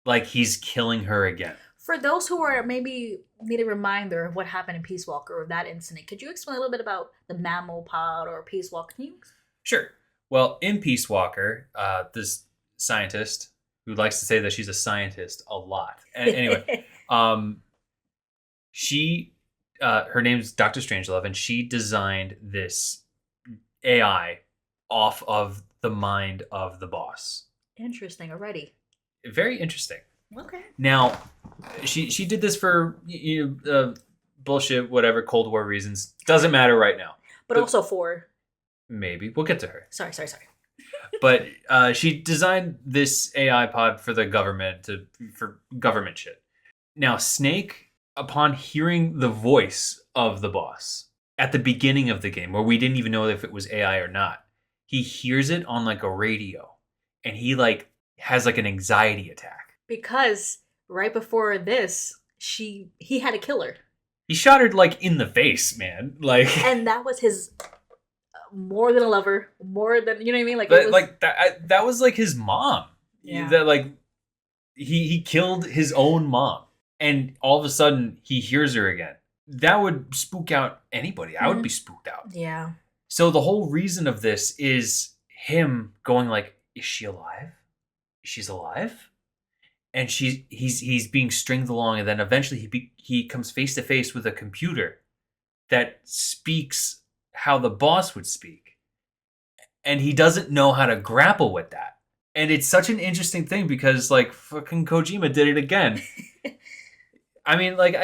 [SPEAKER 2] Like he's killing her again.
[SPEAKER 1] For those who are maybe need a reminder of what happened in Peace Walker or that incident, could you explain a little bit about the mammal pod or Peace Walker? Can you?
[SPEAKER 2] Sure. Well, in Peace Walker, this scientist who likes to say that she's a scientist a lot. Anyway, um, she her name's Dr. Strangelove, and she designed this AI off of the mind of the boss.
[SPEAKER 1] Interesting already.
[SPEAKER 2] Very interesting.
[SPEAKER 1] Okay.
[SPEAKER 2] Now, she did this for bullshit, whatever Cold War reasons. Doesn't matter right now.
[SPEAKER 1] But also for
[SPEAKER 2] Maybe we'll get to her.
[SPEAKER 1] sorry.
[SPEAKER 2] But she designed this AI pod for the government for government shit. Now, Snake, upon hearing the voice of the boss at the beginning of the game, where we didn't even know if it was AI or not, he hears it on like a radio, and he like has like an anxiety attack.
[SPEAKER 1] Because right before this, he had a killer.
[SPEAKER 2] He shot her like in the face, man. Like,
[SPEAKER 1] And that was his more than a lover, more than you know what I mean. Like
[SPEAKER 2] but
[SPEAKER 1] it was,
[SPEAKER 2] like that was like his mom.
[SPEAKER 1] yeah.
[SPEAKER 2] That like he killed his own mom, and all of a sudden he hears her again. That would spook out anybody. I would be spooked out.
[SPEAKER 1] Yeah.
[SPEAKER 2] So the whole reason of this is him going like, "Is she alive? She's alive." And he's being stringed along, and then eventually he comes face to face with a computer that speaks how the boss would speak, and he doesn't know how to grapple with that. And it's such an interesting thing because like fucking Kojima did it again. I mean, like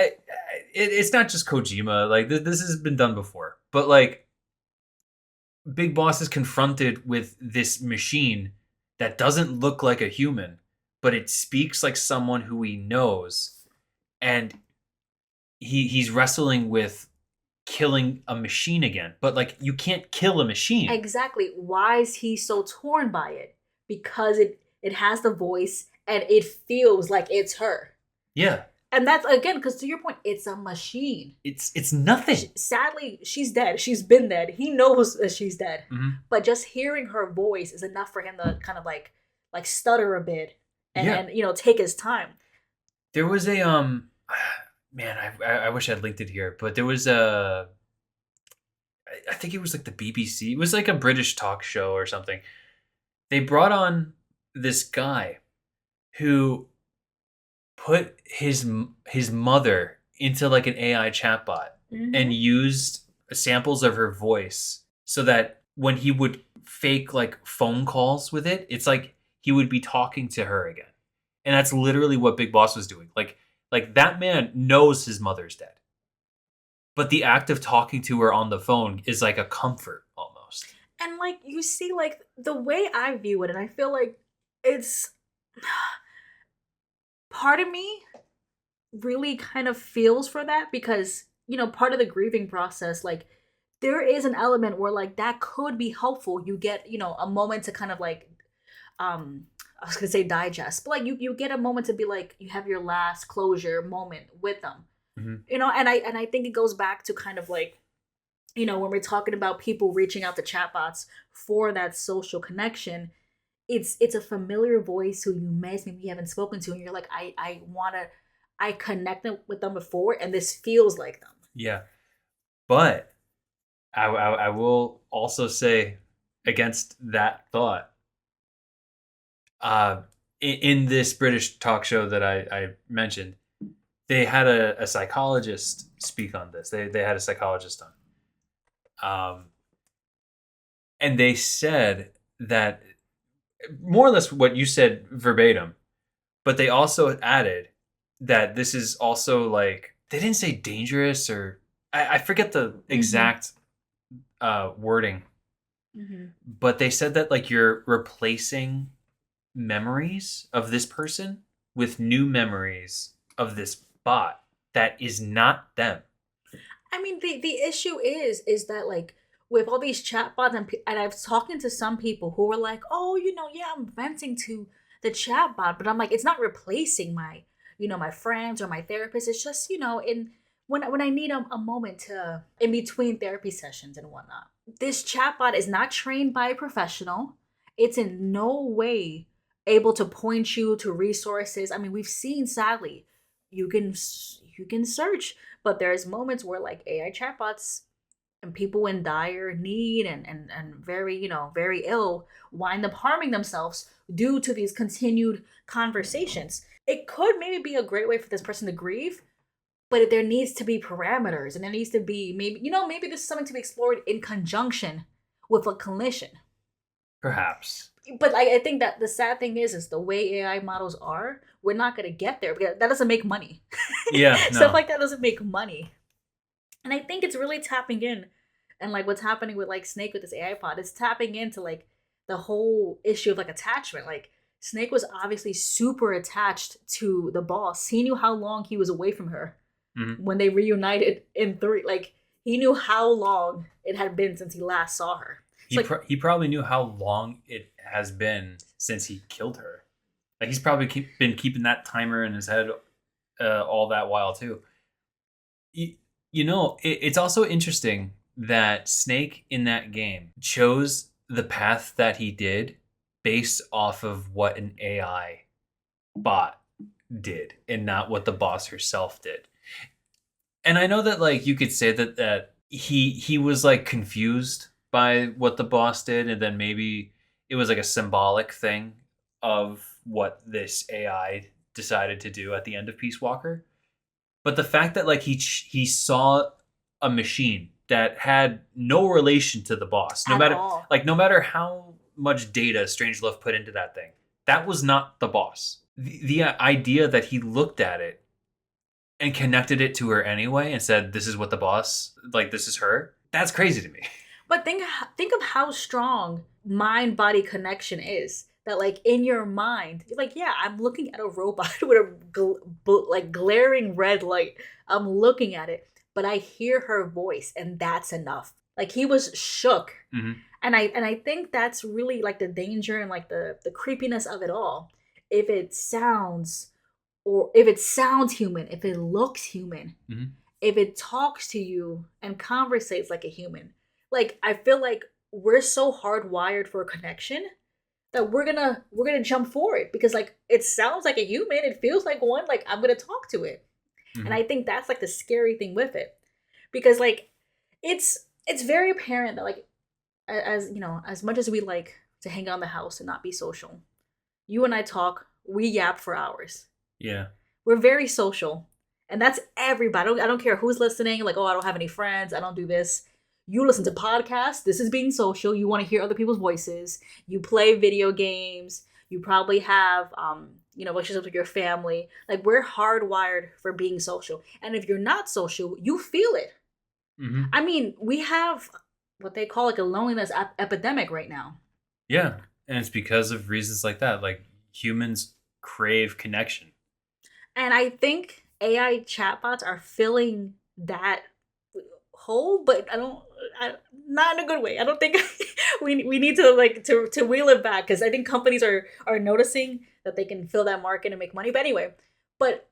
[SPEAKER 2] it's not just Kojima. Like this has been done before, but like Big Boss is confronted with this machine that doesn't look like a human, but it speaks like someone who he knows, and he's wrestling with killing a machine again. But like you can't kill a machine.
[SPEAKER 1] Exactly. Why is he so torn by it? Because it has the voice and it feels like it's her.
[SPEAKER 2] Yeah.
[SPEAKER 1] And that's again because to your point, it's a machine.
[SPEAKER 2] It's nothing.
[SPEAKER 1] Sadly, she's dead. She's been dead. He knows that she's dead.
[SPEAKER 2] Mm-hmm.
[SPEAKER 1] But just hearing her voice is enough for him to kind of like stutter a bit and take his time.
[SPEAKER 2] There was a man, I wish I'd linked it here, but there was I think it was like the BBC. It was like a British talk show or something. They brought on this guy who put his mother into like an AI chatbot and used samples of her voice so that when he would fake like phone calls with it, it's like he would be talking to her again. And that's literally what Big Boss was doing. Like that man knows his mother's dead. But the act of talking to her on the phone is like a comfort almost.
[SPEAKER 1] And like you see, like the way I view it, and I feel like it's part of me really kind of feels for that because part of the grieving process, like there is an element where like that could be helpful. You get a moment to kind of like I was gonna say digest, but like you get a moment to be like you have your last closure moment with them. And I think it goes back to kind of like when we're talking about people reaching out to chatbots for that social connection, it's a familiar voice who you maybe haven't spoken to, and you're like, I wanna, I connected with them before, and this feels like them.
[SPEAKER 2] Yeah. But I will also say against that thought, in this British talk show that I mentioned, they had a psychologist speak on this. They had a psychologist on, and they said that more or less what you said verbatim, but they also added that this is also like they didn't say dangerous or I forget the
[SPEAKER 1] Mm-hmm.
[SPEAKER 2] exact wording,
[SPEAKER 1] Mm-hmm.
[SPEAKER 2] but they said that like you're replacing memories of this person with new memories of this bot that is not them.
[SPEAKER 1] I mean, the issue is that, like, with all these chatbots, and I've talking to some people who are like, oh, yeah, I'm venting to the chatbot, but I'm like, it's not replacing my, my friends or my therapist. It's just, in when I need a moment to in between therapy sessions and whatnot. This chatbot is not trained by a professional. It's in no way able to point you to resources. I mean, we've seen, sadly, you can search, but there's moments where, like, AI chatbots and people in dire need and very, very ill wind up harming themselves due to these continued conversations. It could maybe be a great way for this person to grieve, but there needs to be parameters, and there needs to be, maybe this is something to be explored in conjunction with a clinician.
[SPEAKER 2] Perhaps.
[SPEAKER 1] But I think that the sad thing is the way AI models are, we're not going to get there because that doesn't make money.
[SPEAKER 2] Yeah,
[SPEAKER 1] Stuff
[SPEAKER 2] no.
[SPEAKER 1] like that doesn't make money. And I think it's really tapping in, and like what's happening with like Snake with this AI pod, it's tapping into like the whole issue of like attachment. Like, Snake was obviously super attached to the boss. He knew how long he was away from her
[SPEAKER 2] Mhm.
[SPEAKER 1] when they reunited in three. Like, he knew how long it had been since he last saw her. It's like,
[SPEAKER 2] He probably knew how long it has been since he killed her. Like he's probably been keeping that timer in his head all that while too. You, it's also interesting that Snake in that game chose the path that he did based off of what an AI bot did and not what the boss herself did. And I know that like you could say that he was like confused by what the boss did, and then maybe it was like a symbolic thing of what this AI decided to do at the end of Peace Walker. But the fact that like he saw a machine that had no relation to the boss,
[SPEAKER 1] at all.
[SPEAKER 2] no matter how much data Strangelove put into that thing, that was not the boss. The idea that he looked at it and connected it to her anyway and said, "This is what the boss like. This is her." That's crazy to me.
[SPEAKER 1] But think of how strong mind body connection is. That, like, in your mind, you're like, yeah, I'm looking at a robot with a like glaring red light. I'm looking at it, but I hear her voice, and that's enough. Like, he was shook,
[SPEAKER 2] Hmm.
[SPEAKER 1] and I think that's really like the danger and like the creepiness of it all. If it sounds, or if it sounds human, if it looks human,
[SPEAKER 2] Hmm.
[SPEAKER 1] if it talks to you and conversates like a human. Like, I feel like we're so hardwired for a connection that we're gonna jump for it because, like, it sounds like a human, it feels like one, like, I'm gonna talk to it. And
[SPEAKER 2] Hmm.
[SPEAKER 1] I think that's like the scary thing with it. Because, like, it's very apparent that, like, as as much as we like to hang out in the house and not be social, you and I talk, we yap for hours.
[SPEAKER 2] Yeah.
[SPEAKER 1] We're very social. And that's everybody. I don't care who's listening. Like, oh, I don't have any friends. I don't do this. You listen to podcasts. This is being social. You want to hear other people's voices. You play video games. You probably have, relationships with your family. Like, we're hardwired for being social. And if you're not social, you feel it.
[SPEAKER 2] Hmm.
[SPEAKER 1] I mean, we have what they call like a loneliness epidemic right now.
[SPEAKER 2] Yeah. And it's because of reasons like that. Like humans crave connection.
[SPEAKER 1] And I think AI chatbots are filling that hole, but not in a good way. I don't think we need to like to wheel it back because I think companies are noticing that they can fill that market and make money. But anyway, but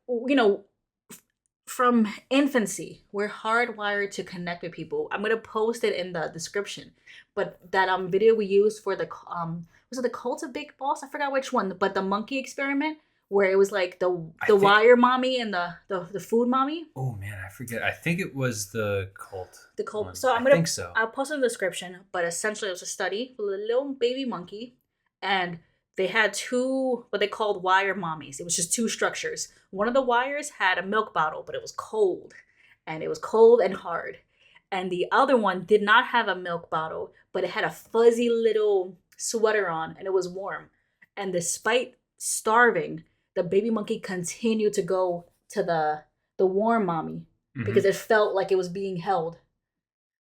[SPEAKER 1] from infancy, we're hardwired to connect with people. I'm gonna post it in the description. But that video we used for the was it the Cult of Big Boss? I forgot which one, but the monkey experiment where it was like
[SPEAKER 2] I
[SPEAKER 1] the
[SPEAKER 2] think.
[SPEAKER 1] wire mommy and the food mommy.
[SPEAKER 2] Oh man, I forget. I think it was the cult
[SPEAKER 1] The cult.
[SPEAKER 2] one.
[SPEAKER 1] So
[SPEAKER 2] I think so.
[SPEAKER 1] I'll post it in the description. But essentially, it was a study with a little baby monkey, and they had two what they called wire mommies. It was just two structures. One of the wires had a milk bottle, but it was cold, and it was cold and hard. And the other one did not have a milk bottle, but it had a fuzzy little sweater on, and it was warm. And despite starving, the baby monkey continued to go to the warm mommy
[SPEAKER 2] Hmm.
[SPEAKER 1] because it felt like it was being held,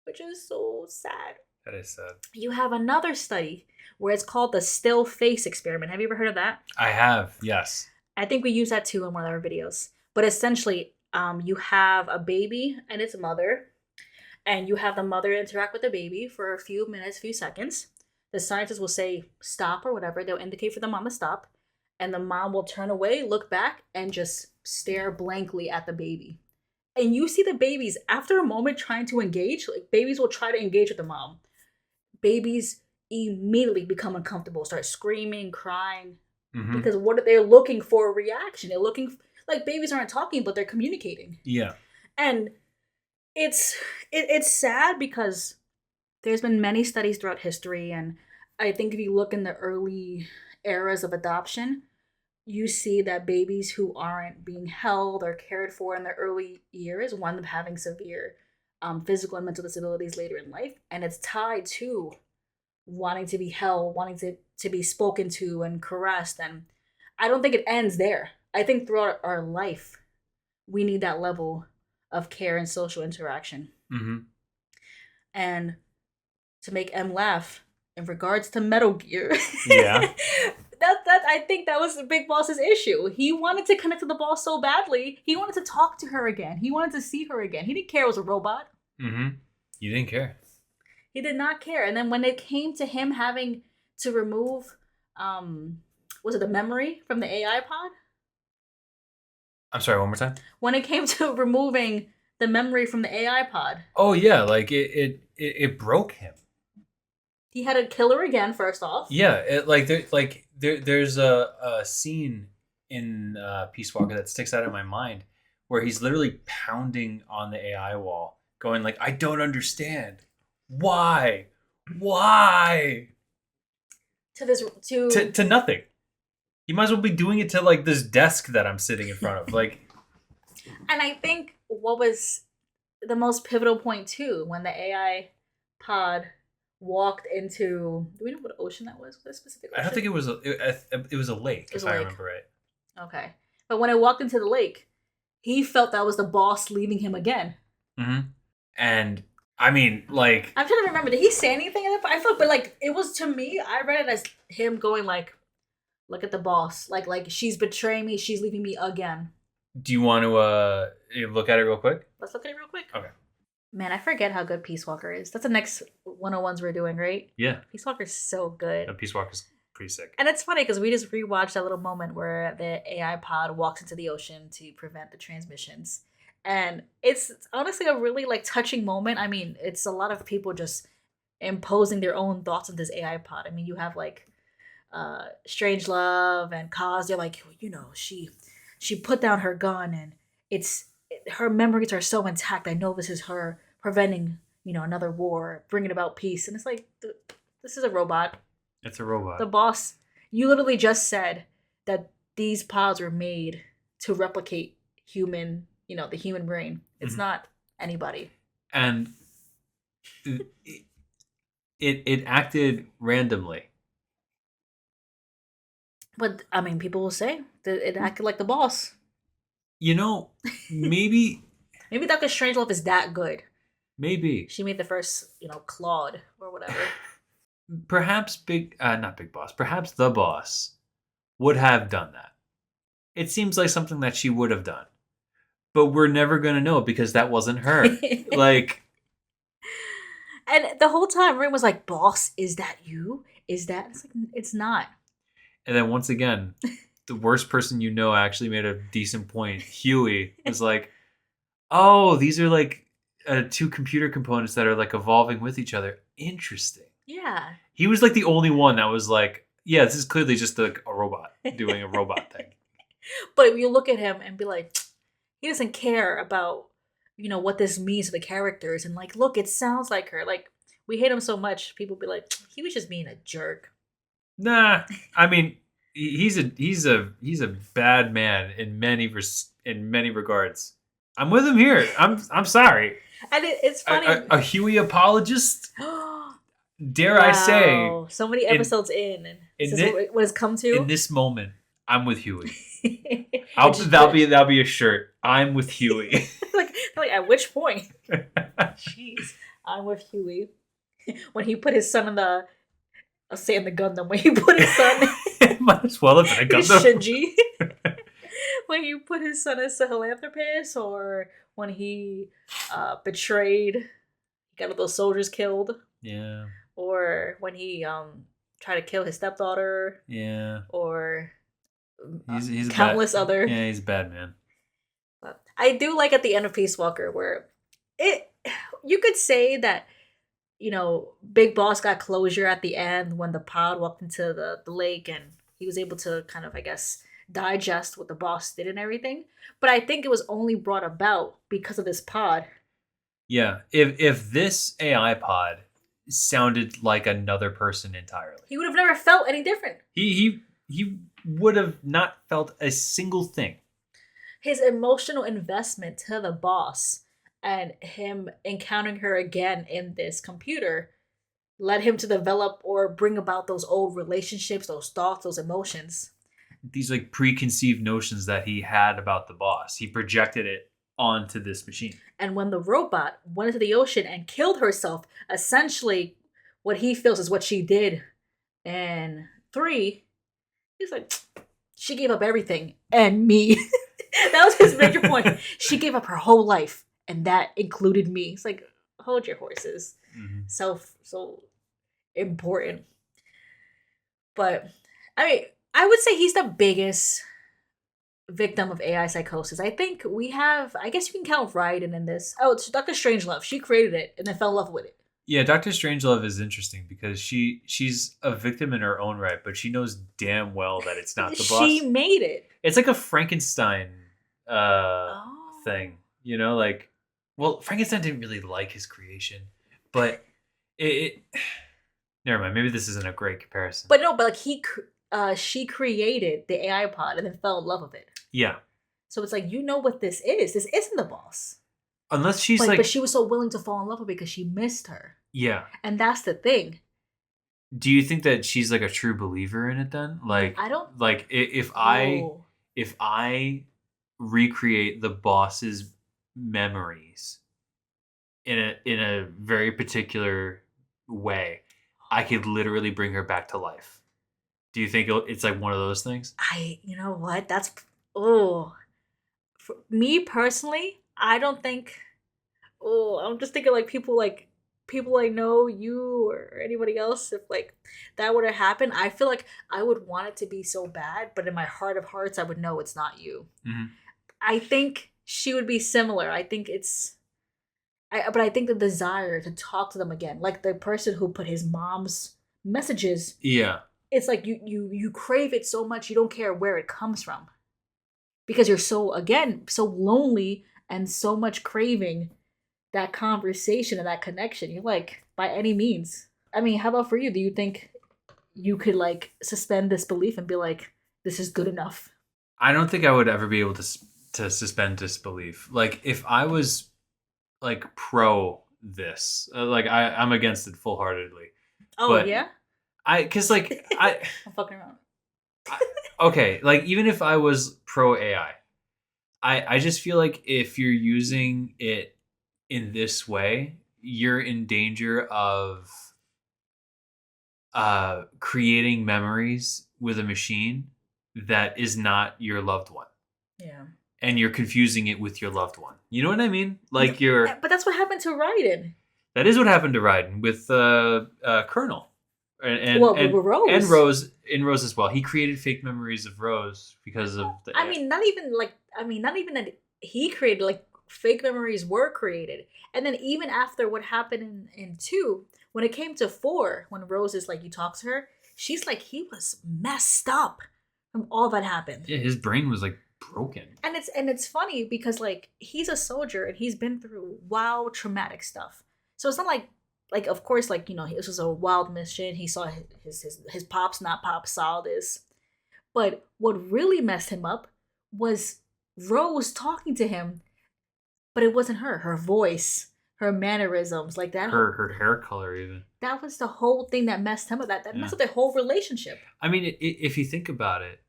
[SPEAKER 1] which is so sad.
[SPEAKER 2] That is sad.
[SPEAKER 1] You have another study where it's called the still face experiment. Have you ever heard of that?
[SPEAKER 2] I have, yes.
[SPEAKER 1] I think we use that too in one of our videos. But essentially, you have a baby and its mother, and you have the mother interact with the baby for a few minutes, few seconds. The scientists will say stop or whatever. They'll indicate for the mom to stop, and the mom will turn away, look back, and just stare blankly at the baby. And you see the babies after a moment trying to engage. Like babies will try to engage with the mom. Babies immediately become uncomfortable, start screaming, crying,
[SPEAKER 2] Hmm.
[SPEAKER 1] because what they're looking for a reaction. They're looking like babies aren't talking, but they're communicating.
[SPEAKER 2] Yeah.
[SPEAKER 1] And it's sad because there's been many studies throughout history, and I think if you look in the early eras of adoption, you see that babies who aren't being held or cared for in their early years wind up having severe physical and mental disabilities later in life, and it's tied to wanting to be held, wanting to be spoken to and caressed. And I don't think it ends there. I think throughout our life, we need that level of care and social interaction.
[SPEAKER 2] Hmm.
[SPEAKER 1] And to make M laugh, in regards to Metal Gear,
[SPEAKER 2] Yeah.
[SPEAKER 1] that I think that was the Big Boss's issue. He wanted to connect to the boss so badly. He wanted to talk to her again. He wanted to see her again. He didn't care it was a robot.
[SPEAKER 2] Hmm. You didn't care.
[SPEAKER 1] He did not care. And then when it came to him having to remove, was it the memory from the AI pod?
[SPEAKER 2] I'm sorry, one more time.
[SPEAKER 1] When it came to removing the memory from the AI pod,
[SPEAKER 2] Oh yeah, like it broke him.
[SPEAKER 1] he had to kill her again. First off,
[SPEAKER 2] Yeah, there's a scene in Peace Walker that sticks out in my mind where he's literally pounding on the AI wall, going like, "I don't understand. Why?"
[SPEAKER 1] to this
[SPEAKER 2] To nothing. You might as well be doing it to like this desk that I'm sitting in front of. Like,
[SPEAKER 1] and I think what was the most pivotal point too when the AI pod walked into. Do we know what ocean that was? What specific ocean?
[SPEAKER 2] I don't think it was a lake,
[SPEAKER 1] It was
[SPEAKER 2] if
[SPEAKER 1] a
[SPEAKER 2] I
[SPEAKER 1] lake.
[SPEAKER 2] remember right.
[SPEAKER 1] Okay, but when it walked into the lake, he felt that was the boss leaving him again.
[SPEAKER 2] Hmm. And I mean, like,
[SPEAKER 1] I'm trying to remember. Did he say anything in that? I felt, but like it was to me. I read it as him going like, "Look at the boss. Like she's betraying me. She's leaving me again."
[SPEAKER 2] do you want to look at it real quick?
[SPEAKER 1] Let's look at it real quick.
[SPEAKER 2] Okay.
[SPEAKER 1] Man, I forget how good Peace Walker is. That's the next 101s we're doing, right?
[SPEAKER 2] Yeah,
[SPEAKER 1] Peace Walker's so good.
[SPEAKER 2] Peace Walker's pretty sick.
[SPEAKER 1] And it's funny because we just rewatched that little moment where the AI pod walks into the ocean to prevent the transmissions. And it's honestly a really like touching moment. I mean, it's a lot of people just imposing their own thoughts on this AI pod. I mean, you have like Strange Love and Kaz, they're like, she put down her gun and her memories are so intact. I know this is her preventing, another war, bringing about peace. And it's like, this is a robot.
[SPEAKER 2] It's a robot.
[SPEAKER 1] The boss, you literally just said that these pods were made to replicate the human brain. It's not anybody.
[SPEAKER 2] And it acted randomly.
[SPEAKER 1] But I mean, people will say that it acted like the boss.
[SPEAKER 2] Maybe
[SPEAKER 1] Maybe Dr. Strangelove is that good.
[SPEAKER 2] maybe
[SPEAKER 1] She made the first, Claude or whatever.
[SPEAKER 2] perhaps not Big Boss, perhaps the boss would have done that. It seems like something that she would have done. But we're never going to know because that wasn't her. Like,
[SPEAKER 1] and the whole time Ring was like, "Boss, is that you? Is that?" It's like, it's not.
[SPEAKER 2] and then once again, the worst person actually made a decent point. Huey was like, Oh, these are like two computer components that are like evolving with each other. Interesting.
[SPEAKER 1] Yeah.
[SPEAKER 2] He was like the only one that was like, yeah, this is clearly just like a robot doing a robot thing.
[SPEAKER 1] But you look at him and be like, he doesn't care about, what this means to the characters. And like, look, it sounds like her. Like, we hate him so much. People be like, he was just being a jerk.
[SPEAKER 2] Nah, I mean, he's a bad man in many regards. I'm with him here. I'm sorry.
[SPEAKER 1] And it's funny.
[SPEAKER 2] A Huey apologist? Dare I say?
[SPEAKER 1] So many episodes in and this is what it's come to.
[SPEAKER 2] In this moment, I'm with Huey. That'll be a shirt. I'm with Huey.
[SPEAKER 1] like at which point? Jeez, I'm with Huey. When he put his son in the, I'll say in the Gundam. When he put his son,
[SPEAKER 2] might as well have been a Gundam.
[SPEAKER 1] Shinji. When he put his son as a philanthropist, or when he betrayed, got all those soldiers killed.
[SPEAKER 2] Yeah.
[SPEAKER 1] Or when he tried to kill his stepdaughter.
[SPEAKER 2] Yeah.
[SPEAKER 1] Or
[SPEAKER 2] he's
[SPEAKER 1] countless other.
[SPEAKER 2] Yeah, he's a bad man.
[SPEAKER 1] But I do like at the end of Peace Walker where you could say that, Big Boss got closure at the end when the pod walked into the lake and he was able to kind of, I guess, digest what the boss did and everything. But I think it was only brought about because of this pod.
[SPEAKER 2] Yeah. If this AI pod sounded like another person entirely,
[SPEAKER 1] he would have never felt any different.
[SPEAKER 2] He would have not felt a single thing.
[SPEAKER 1] His emotional investment to the boss and him encountering her again in this computer led him to develop or bring about those old relationships, those thoughts, those emotions.
[SPEAKER 2] These like preconceived notions that he had about the boss. He projected it onto this machine.
[SPEAKER 1] And when the robot went into the ocean and killed herself, essentially what he feels is what she did in 3, he's like, she gave up everything and me. That was his major point. She gave up her whole life and that included me. It's like, hold your horses.
[SPEAKER 2] Mm-hmm.
[SPEAKER 1] So important. But I mean, I would say he's the biggest victim of AI psychosis. I think I guess you can count Raiden in this. Oh, it's Dr. Strangelove. She created it and then fell in love with it.
[SPEAKER 2] Yeah, Dr. Strangelove is interesting because she's a victim in her own right, but she knows damn well that it's not the boss.
[SPEAKER 1] She made it.
[SPEAKER 2] It's like a Frankenstein thing. Like, well, Frankenstein didn't really like his creation, but it never mind. Maybe this isn't a great comparison.
[SPEAKER 1] But no, but like she created the AI pod and then fell in love with it.
[SPEAKER 2] Yeah.
[SPEAKER 1] So it's like, what this is. This isn't the boss.
[SPEAKER 2] Unless she's
[SPEAKER 1] but she was so willing to fall in love with it because she missed her.
[SPEAKER 2] Yeah.
[SPEAKER 1] And that's the thing.
[SPEAKER 2] Do you think that she's like a true believer in it then? Like,
[SPEAKER 1] I don't.
[SPEAKER 2] Like if I recreate the boss's memories in a very particular way, I could literally bring her back to life. Do you think it's like one of those things?
[SPEAKER 1] You know what? That's for me personally. I don't think. I'm just thinking like people I know, you or anybody else. If like that were to happen, I feel like I would want it to be so bad, but in my heart of hearts, I would know it's not you.
[SPEAKER 2] Mm-hmm.
[SPEAKER 1] I think she would be similar. I think but I think the desire to talk to them again, like the person who put his mom's messages.
[SPEAKER 2] Yeah.
[SPEAKER 1] It's like you crave it so much you don't care where it comes from, because you're so lonely and so much craving that conversation and that connection. You're like, by any means. I mean, how about for you? Do you think you could like suspend disbelief and be like, this is good enough?
[SPEAKER 2] I don't think I would ever be able to suspend disbelief. Like if I was like pro this, like I'm against it full heartedly.
[SPEAKER 1] Oh, but yeah.
[SPEAKER 2] I'm
[SPEAKER 1] fucking around.
[SPEAKER 2] Okay, like even if I was pro AI, I just feel like if you're using it in this way, you're in danger of creating memories with a machine that is not your loved one.
[SPEAKER 1] Yeah.
[SPEAKER 2] And you're confusing it with your loved one. You know what I mean? Like
[SPEAKER 1] But that's what happened to Raiden.
[SPEAKER 2] That is what happened to Raiden with Colonel. And
[SPEAKER 1] Rose.
[SPEAKER 2] Rose as well. He created fake memories of Rose because of the.
[SPEAKER 1] not even that he created, like fake memories were created. And then even after what happened in 2, when it came to 4, when Rose is like, you talk to her, she's like, he was messed up from all that happened.
[SPEAKER 2] Yeah, his brain was like broken.
[SPEAKER 1] And it's funny because like he's a soldier and he's been through wild traumatic stuff. So it's not like of course like this was a wild mission. He saw his pops not pop saw this, but what really messed him up was Rose talking to him, but it wasn't her. Her voice, her mannerisms, like that.
[SPEAKER 2] Her hair color even.
[SPEAKER 1] That was the whole thing that messed him up. That messed up their whole relationship.
[SPEAKER 2] I mean, if you think about it,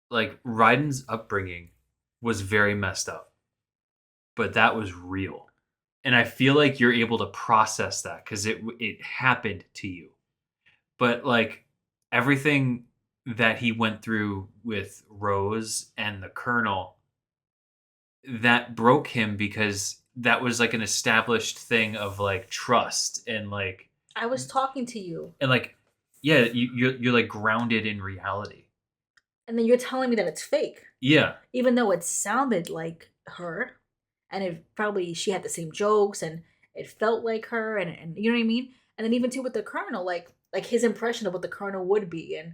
[SPEAKER 2] like Raiden's upbringing was very messed up, but that was real, and I feel like you're able to process that because it happened to you. But like everything that he went through with Rose and the Colonel, that broke him because that was like an established thing of like trust and like
[SPEAKER 1] I was talking to you,
[SPEAKER 2] and like yeah, you're like grounded in reality.
[SPEAKER 1] and then you're telling me that it's fake.
[SPEAKER 2] Yeah.
[SPEAKER 1] Even though it sounded like her, and it probably she had the same jokes, and it felt like her, and you know what I mean. And then even too with the Colonel, like his impression of what the Colonel would be, and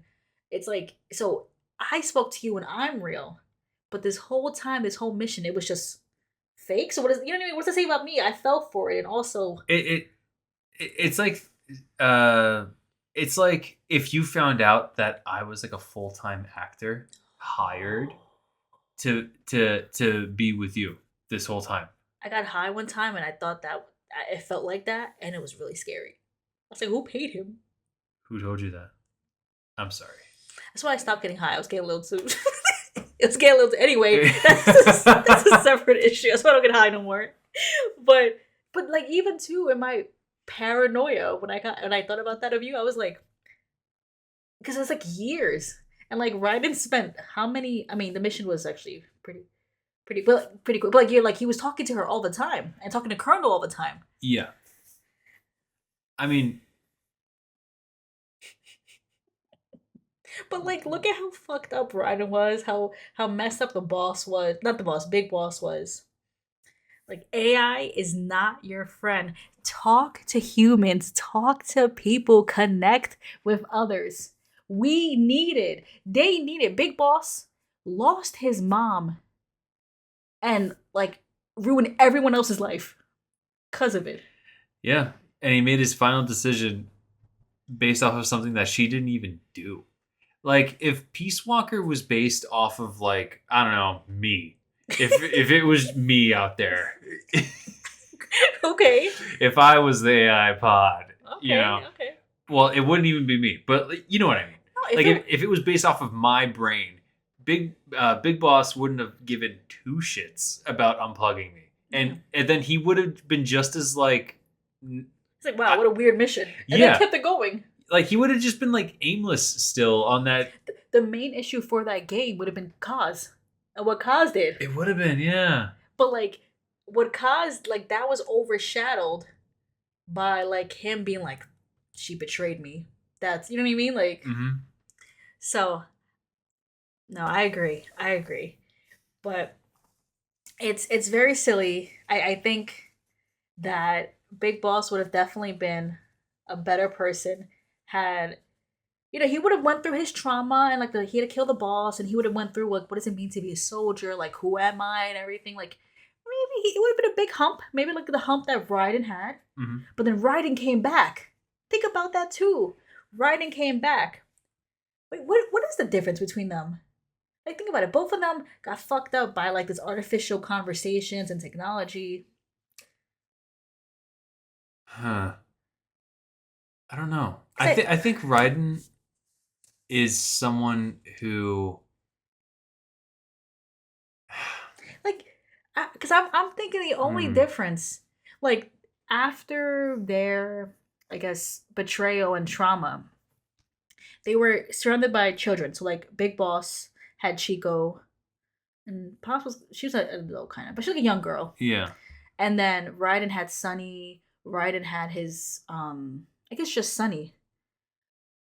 [SPEAKER 1] it's like so I spoke to you and I'm real, but this whole time, this whole mission, it was just fake. So what is you know what I mean? What's to say about me? I fell for it, and also
[SPEAKER 2] It's like uh it's like if you found out that I was like a full-time actor hired to be with you this whole time.
[SPEAKER 1] I got high one time, and I thought that it felt like that, and it was really scary. I was like, who paid him?
[SPEAKER 2] Who told you that? I'm sorry.
[SPEAKER 1] That's why I stopped getting high. I was getting a little too. It was getting a little too. Anyway, that's a separate issue. That's why I don't get high no more. But like even too in my paranoia when I thought about that of you, I was like, because it was like years, and like Ryden spent how many? I mean, the mission was actually pretty cool. But like you're like he was talking to her all the time and talking to Colonel all the time.
[SPEAKER 2] Yeah. I mean,
[SPEAKER 1] but like, look at how fucked up Ryden was. How messed up the boss was. Not the boss. Big Boss was. Like AI is not your friend. Talk to humans. Talk to people. Connect with others. They needed. Big Boss lost his mom and like ruined everyone else's life because of it.
[SPEAKER 2] yeah. And he made his final decision based off of something that she didn't even do. Like if Peace Walker was based off of like, I don't know, me. If it was me out there.
[SPEAKER 1] Okay.
[SPEAKER 2] If I was the AI pod,
[SPEAKER 1] Okay. Okay.
[SPEAKER 2] well, it wouldn't even be me. But like, you know what I mean?
[SPEAKER 1] No,
[SPEAKER 2] If it was based off of my brain, Big Boss wouldn't have given two shits about unplugging me, and then he would have been just as like.
[SPEAKER 1] It's like wow, what a weird mission, and
[SPEAKER 2] Yeah.
[SPEAKER 1] then kept it going.
[SPEAKER 2] Like he would have just been like aimless still on that.
[SPEAKER 1] The main issue for that game would have been Kaz, and what Kaz did.
[SPEAKER 2] It would have been, yeah.
[SPEAKER 1] But like, what Kaz like that was overshadowed by like him being like, she betrayed me. That's you know what I mean, like.
[SPEAKER 2] Mm-hmm.
[SPEAKER 1] So, no, I agree, but it's very silly. I think that Big Boss would have definitely been a better person had he would have went through his trauma and like he had to kill the boss and he would have went through like what does it mean to be a soldier, like who am I and everything, like maybe it would have been a big hump, maybe like the hump that Raiden had.
[SPEAKER 2] Mm-hmm.
[SPEAKER 1] But then Raiden came back. Think about that too. Raiden came back. Wait, what is the difference between them? Like think about it, both of them got fucked up by like this artificial conversations and technology.
[SPEAKER 2] Huh. I don't know. I think Raiden is someone who
[SPEAKER 1] like because I'm thinking the only difference like after their I guess betrayal and trauma they were surrounded by children, so like Big Boss had Chico and Pops was she was an adult kind of but she was like a young girl,
[SPEAKER 2] yeah.
[SPEAKER 1] and then Raiden had Sunny. Raiden had his I guess just Sunny,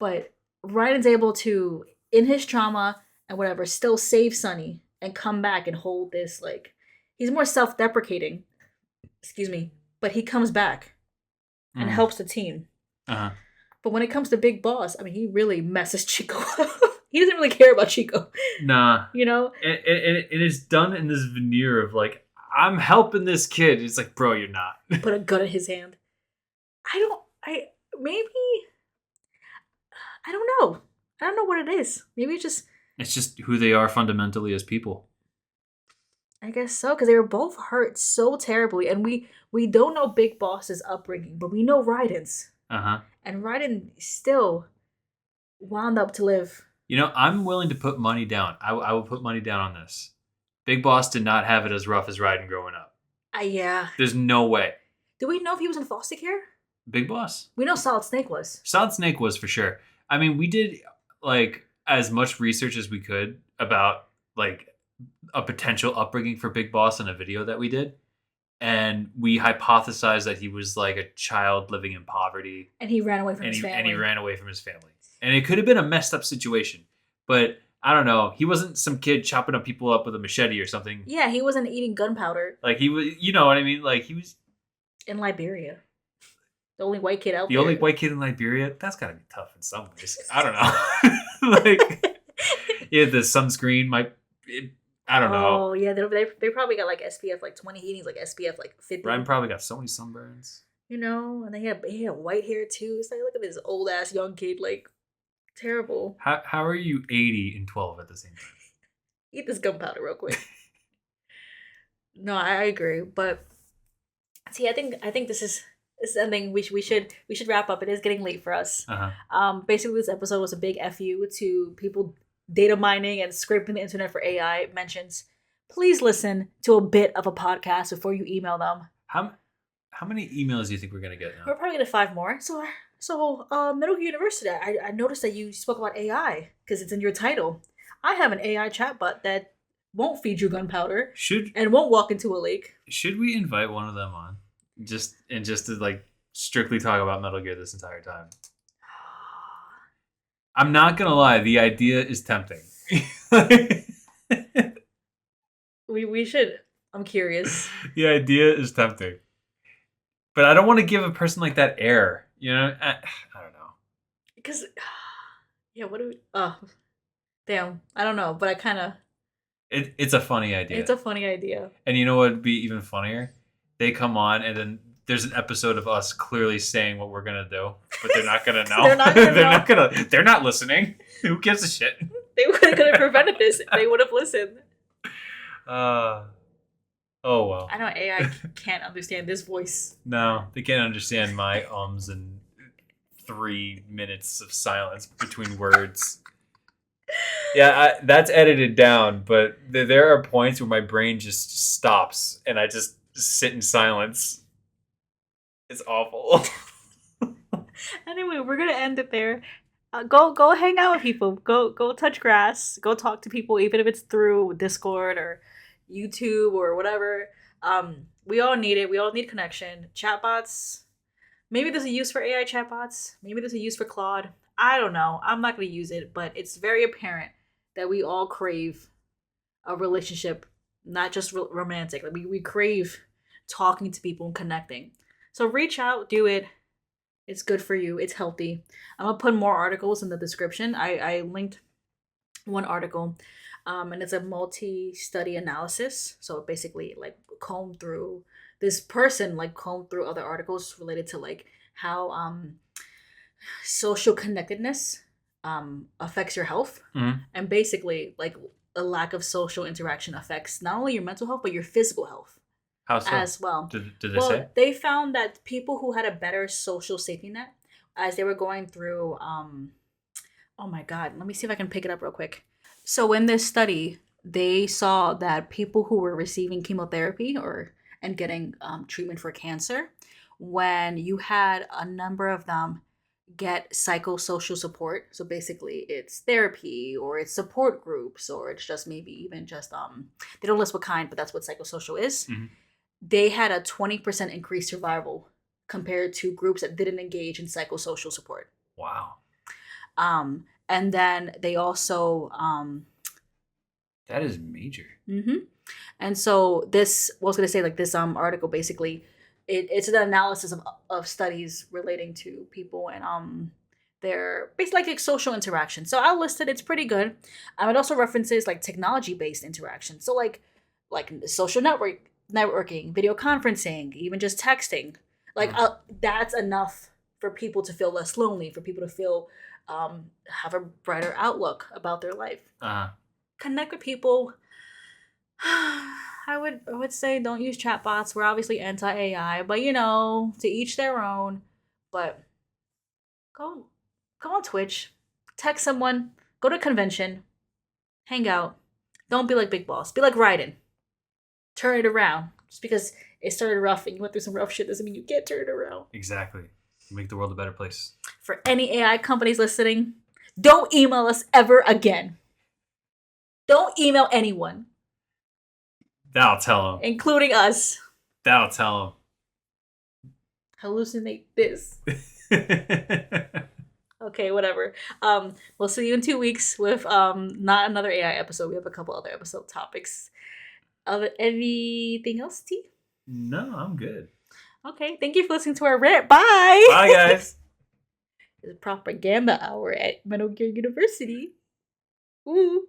[SPEAKER 1] but Raiden's able to in his trauma and whatever still save Sunny and come back and hold this like He's more self-deprecating. Excuse me, but he comes back and
[SPEAKER 2] Mm.
[SPEAKER 1] helps the team.
[SPEAKER 2] Uh-huh.
[SPEAKER 1] But when it comes to Big Boss, I mean, he really messes Chico up. He doesn't really care about Chico,
[SPEAKER 2] Nah.
[SPEAKER 1] you know?
[SPEAKER 2] It is done in this veneer of like, I'm helping this kid. It's like, bro, you're not.
[SPEAKER 1] Put a gun in his hand. Maybe, I don't know. I don't know what it is. Maybe it's just,
[SPEAKER 2] It's just who they are fundamentally as people.
[SPEAKER 1] I guess so, because they were both hurt so terribly. And we don't know Big Boss's upbringing, but we know Raiden's.
[SPEAKER 2] Uh-huh.
[SPEAKER 1] And Raiden still wound up to live.
[SPEAKER 2] You know, I'm willing to put money down. I will put money down on this. Big Boss did not have it as rough as Raiden growing up.
[SPEAKER 1] Yeah.
[SPEAKER 2] There's no way.
[SPEAKER 1] Do we know if he was in foster care?
[SPEAKER 2] Big Boss?
[SPEAKER 1] We know Solid Snake was.
[SPEAKER 2] Solid Snake was for sure. I mean, we did like as much research as we could about like a potential upbringing for Big Boss in a video that we did. And we hypothesized that he was like a child living in poverty.
[SPEAKER 1] And he ran away from his family.
[SPEAKER 2] And he ran away from his family. And it could have been a messed up situation. But I don't know. He wasn't some kid chopping up people up with a machete or something.
[SPEAKER 1] Yeah, he wasn't eating gunpowder.
[SPEAKER 2] Like he was, you know what I mean? Like he was
[SPEAKER 1] in Liberia. The only white kid out
[SPEAKER 2] the
[SPEAKER 1] there.
[SPEAKER 2] only white kid in Liberia? That's gotta be tough in some ways. I don't know. Like, yeah, the sunscreen might. I don't know.
[SPEAKER 1] Oh yeah, they probably got like SPF like 20. He needs like SPF like 50.
[SPEAKER 2] Ryan probably got so many sunburns.
[SPEAKER 1] You know, and he had white hair too. It's like, look at this old ass young kid, like terrible.
[SPEAKER 2] How are you 80 and 12 at the same time?
[SPEAKER 1] Eat this gunpowder real quick. No, I agree, but see, I think this is something we should wrap up. It is getting late for us.
[SPEAKER 2] Uh-huh.
[SPEAKER 1] Basically, this episode was a big fu to people data mining and scraping the internet for AI mentions. Please listen to a bit of a podcast before you email them.
[SPEAKER 2] How many emails do you think we're gonna get now?
[SPEAKER 1] We're probably gonna 5 more. So, Middle University. I noticed that you spoke about AI because it's in your title. I have an AI chatbot that won't feed you gunpowder and won't walk into a lake.
[SPEAKER 2] Should we invite one of them on, just to like strictly talk about Metal Gear this entire time? I'm not gonna lie, the idea is tempting.
[SPEAKER 1] We should. I'm curious.
[SPEAKER 2] The idea is tempting, but I don't want to give a person like that air. You know, I don't know.
[SPEAKER 1] Because, yeah, what do we? Oh, damn, I don't know, but I kind of.
[SPEAKER 2] It's a funny idea.
[SPEAKER 1] It's a funny idea.
[SPEAKER 2] And you know what would be even funnier? They come on and then there's an episode of us clearly saying what we're gonna do, but they're not gonna know. They're not listening. Who gives a shit?
[SPEAKER 1] They could have prevented this if they would have listened.
[SPEAKER 2] Oh well.
[SPEAKER 1] I know AI can't understand this voice.
[SPEAKER 2] No, they can't understand my and 3 minutes of silence between words. Yeah, that's edited down, but there are points where my brain just stops and I just sit in silence. It's awful.
[SPEAKER 1] Anyway, we're gonna end it there. Go hang out with people. Go touch grass. Go talk to people, even if it's through Discord or YouTube or whatever. We all need it. We all need connection. Chatbots. Maybe there's a use for AI chatbots. Maybe there's a use for Claude. I don't know. I'm not going to use it, but it's very apparent that we all crave a relationship, not just romantic. Like we crave talking to people and connecting. So reach out, do it. It's good for you. It's healthy. I'm going to put more articles in the description. I linked one article, and it's a multi-study analysis. So basically, like, combed through other articles related to like how social connectedness affects your health.
[SPEAKER 2] Mm-hmm.
[SPEAKER 1] And basically, like, a lack of social interaction affects not only your mental health but your physical health.
[SPEAKER 2] How so?
[SPEAKER 1] As well.
[SPEAKER 2] Did they say?
[SPEAKER 1] They found that people who had a better social safety net as they were going through oh my god, let me see if I can pick it up real quick. So in this study, they saw that people who were receiving chemotherapy and getting treatment for cancer, when you had a number of them get psychosocial support, so basically it's therapy or it's support groups or it's just maybe even just they don't list what kind, but that's what psychosocial is.
[SPEAKER 2] Mm-hmm.
[SPEAKER 1] They had a 20% increased survival compared to groups that didn't engage in psychosocial support.
[SPEAKER 2] Wow.
[SPEAKER 1] And then they also
[SPEAKER 2] That is major.
[SPEAKER 1] Mm-hmm. And so this, what I was going to say, like this article basically, it's an analysis of studies relating to people and their basically like social interaction. So I listed it's pretty good. It also references like technology based interaction. So like social networking, video conferencing, even just texting. Like that's enough for people to feel less lonely, for people to feel have a brighter outlook about their life. Connect with people. I would say don't use chatbots. We're obviously anti AI, but to each their own. But go go on Twitch, text someone, go to a convention, hang out. Don't be like Big Boss. Be like Raiden. Turn it around. Just because it started rough and you went through some rough shit doesn't mean you can't turn it around.
[SPEAKER 2] Exactly. Make the world a better place.
[SPEAKER 1] For any AI companies listening, don't email us ever again. Don't email anyone.
[SPEAKER 2] That'll tell them.
[SPEAKER 1] Including us.
[SPEAKER 2] That'll tell
[SPEAKER 1] Hallucinate this.
[SPEAKER 2] them.
[SPEAKER 1] Okay, whatever. We'll see you in 2 weeks with not another AI episode. We have a couple other episode topics. Anything else, T?
[SPEAKER 2] No, I'm good.
[SPEAKER 1] Okay, thank you for listening to our rant. Bye.
[SPEAKER 2] Bye, guys.
[SPEAKER 1] It's propaganda hour at Metal Gear University. Ooh.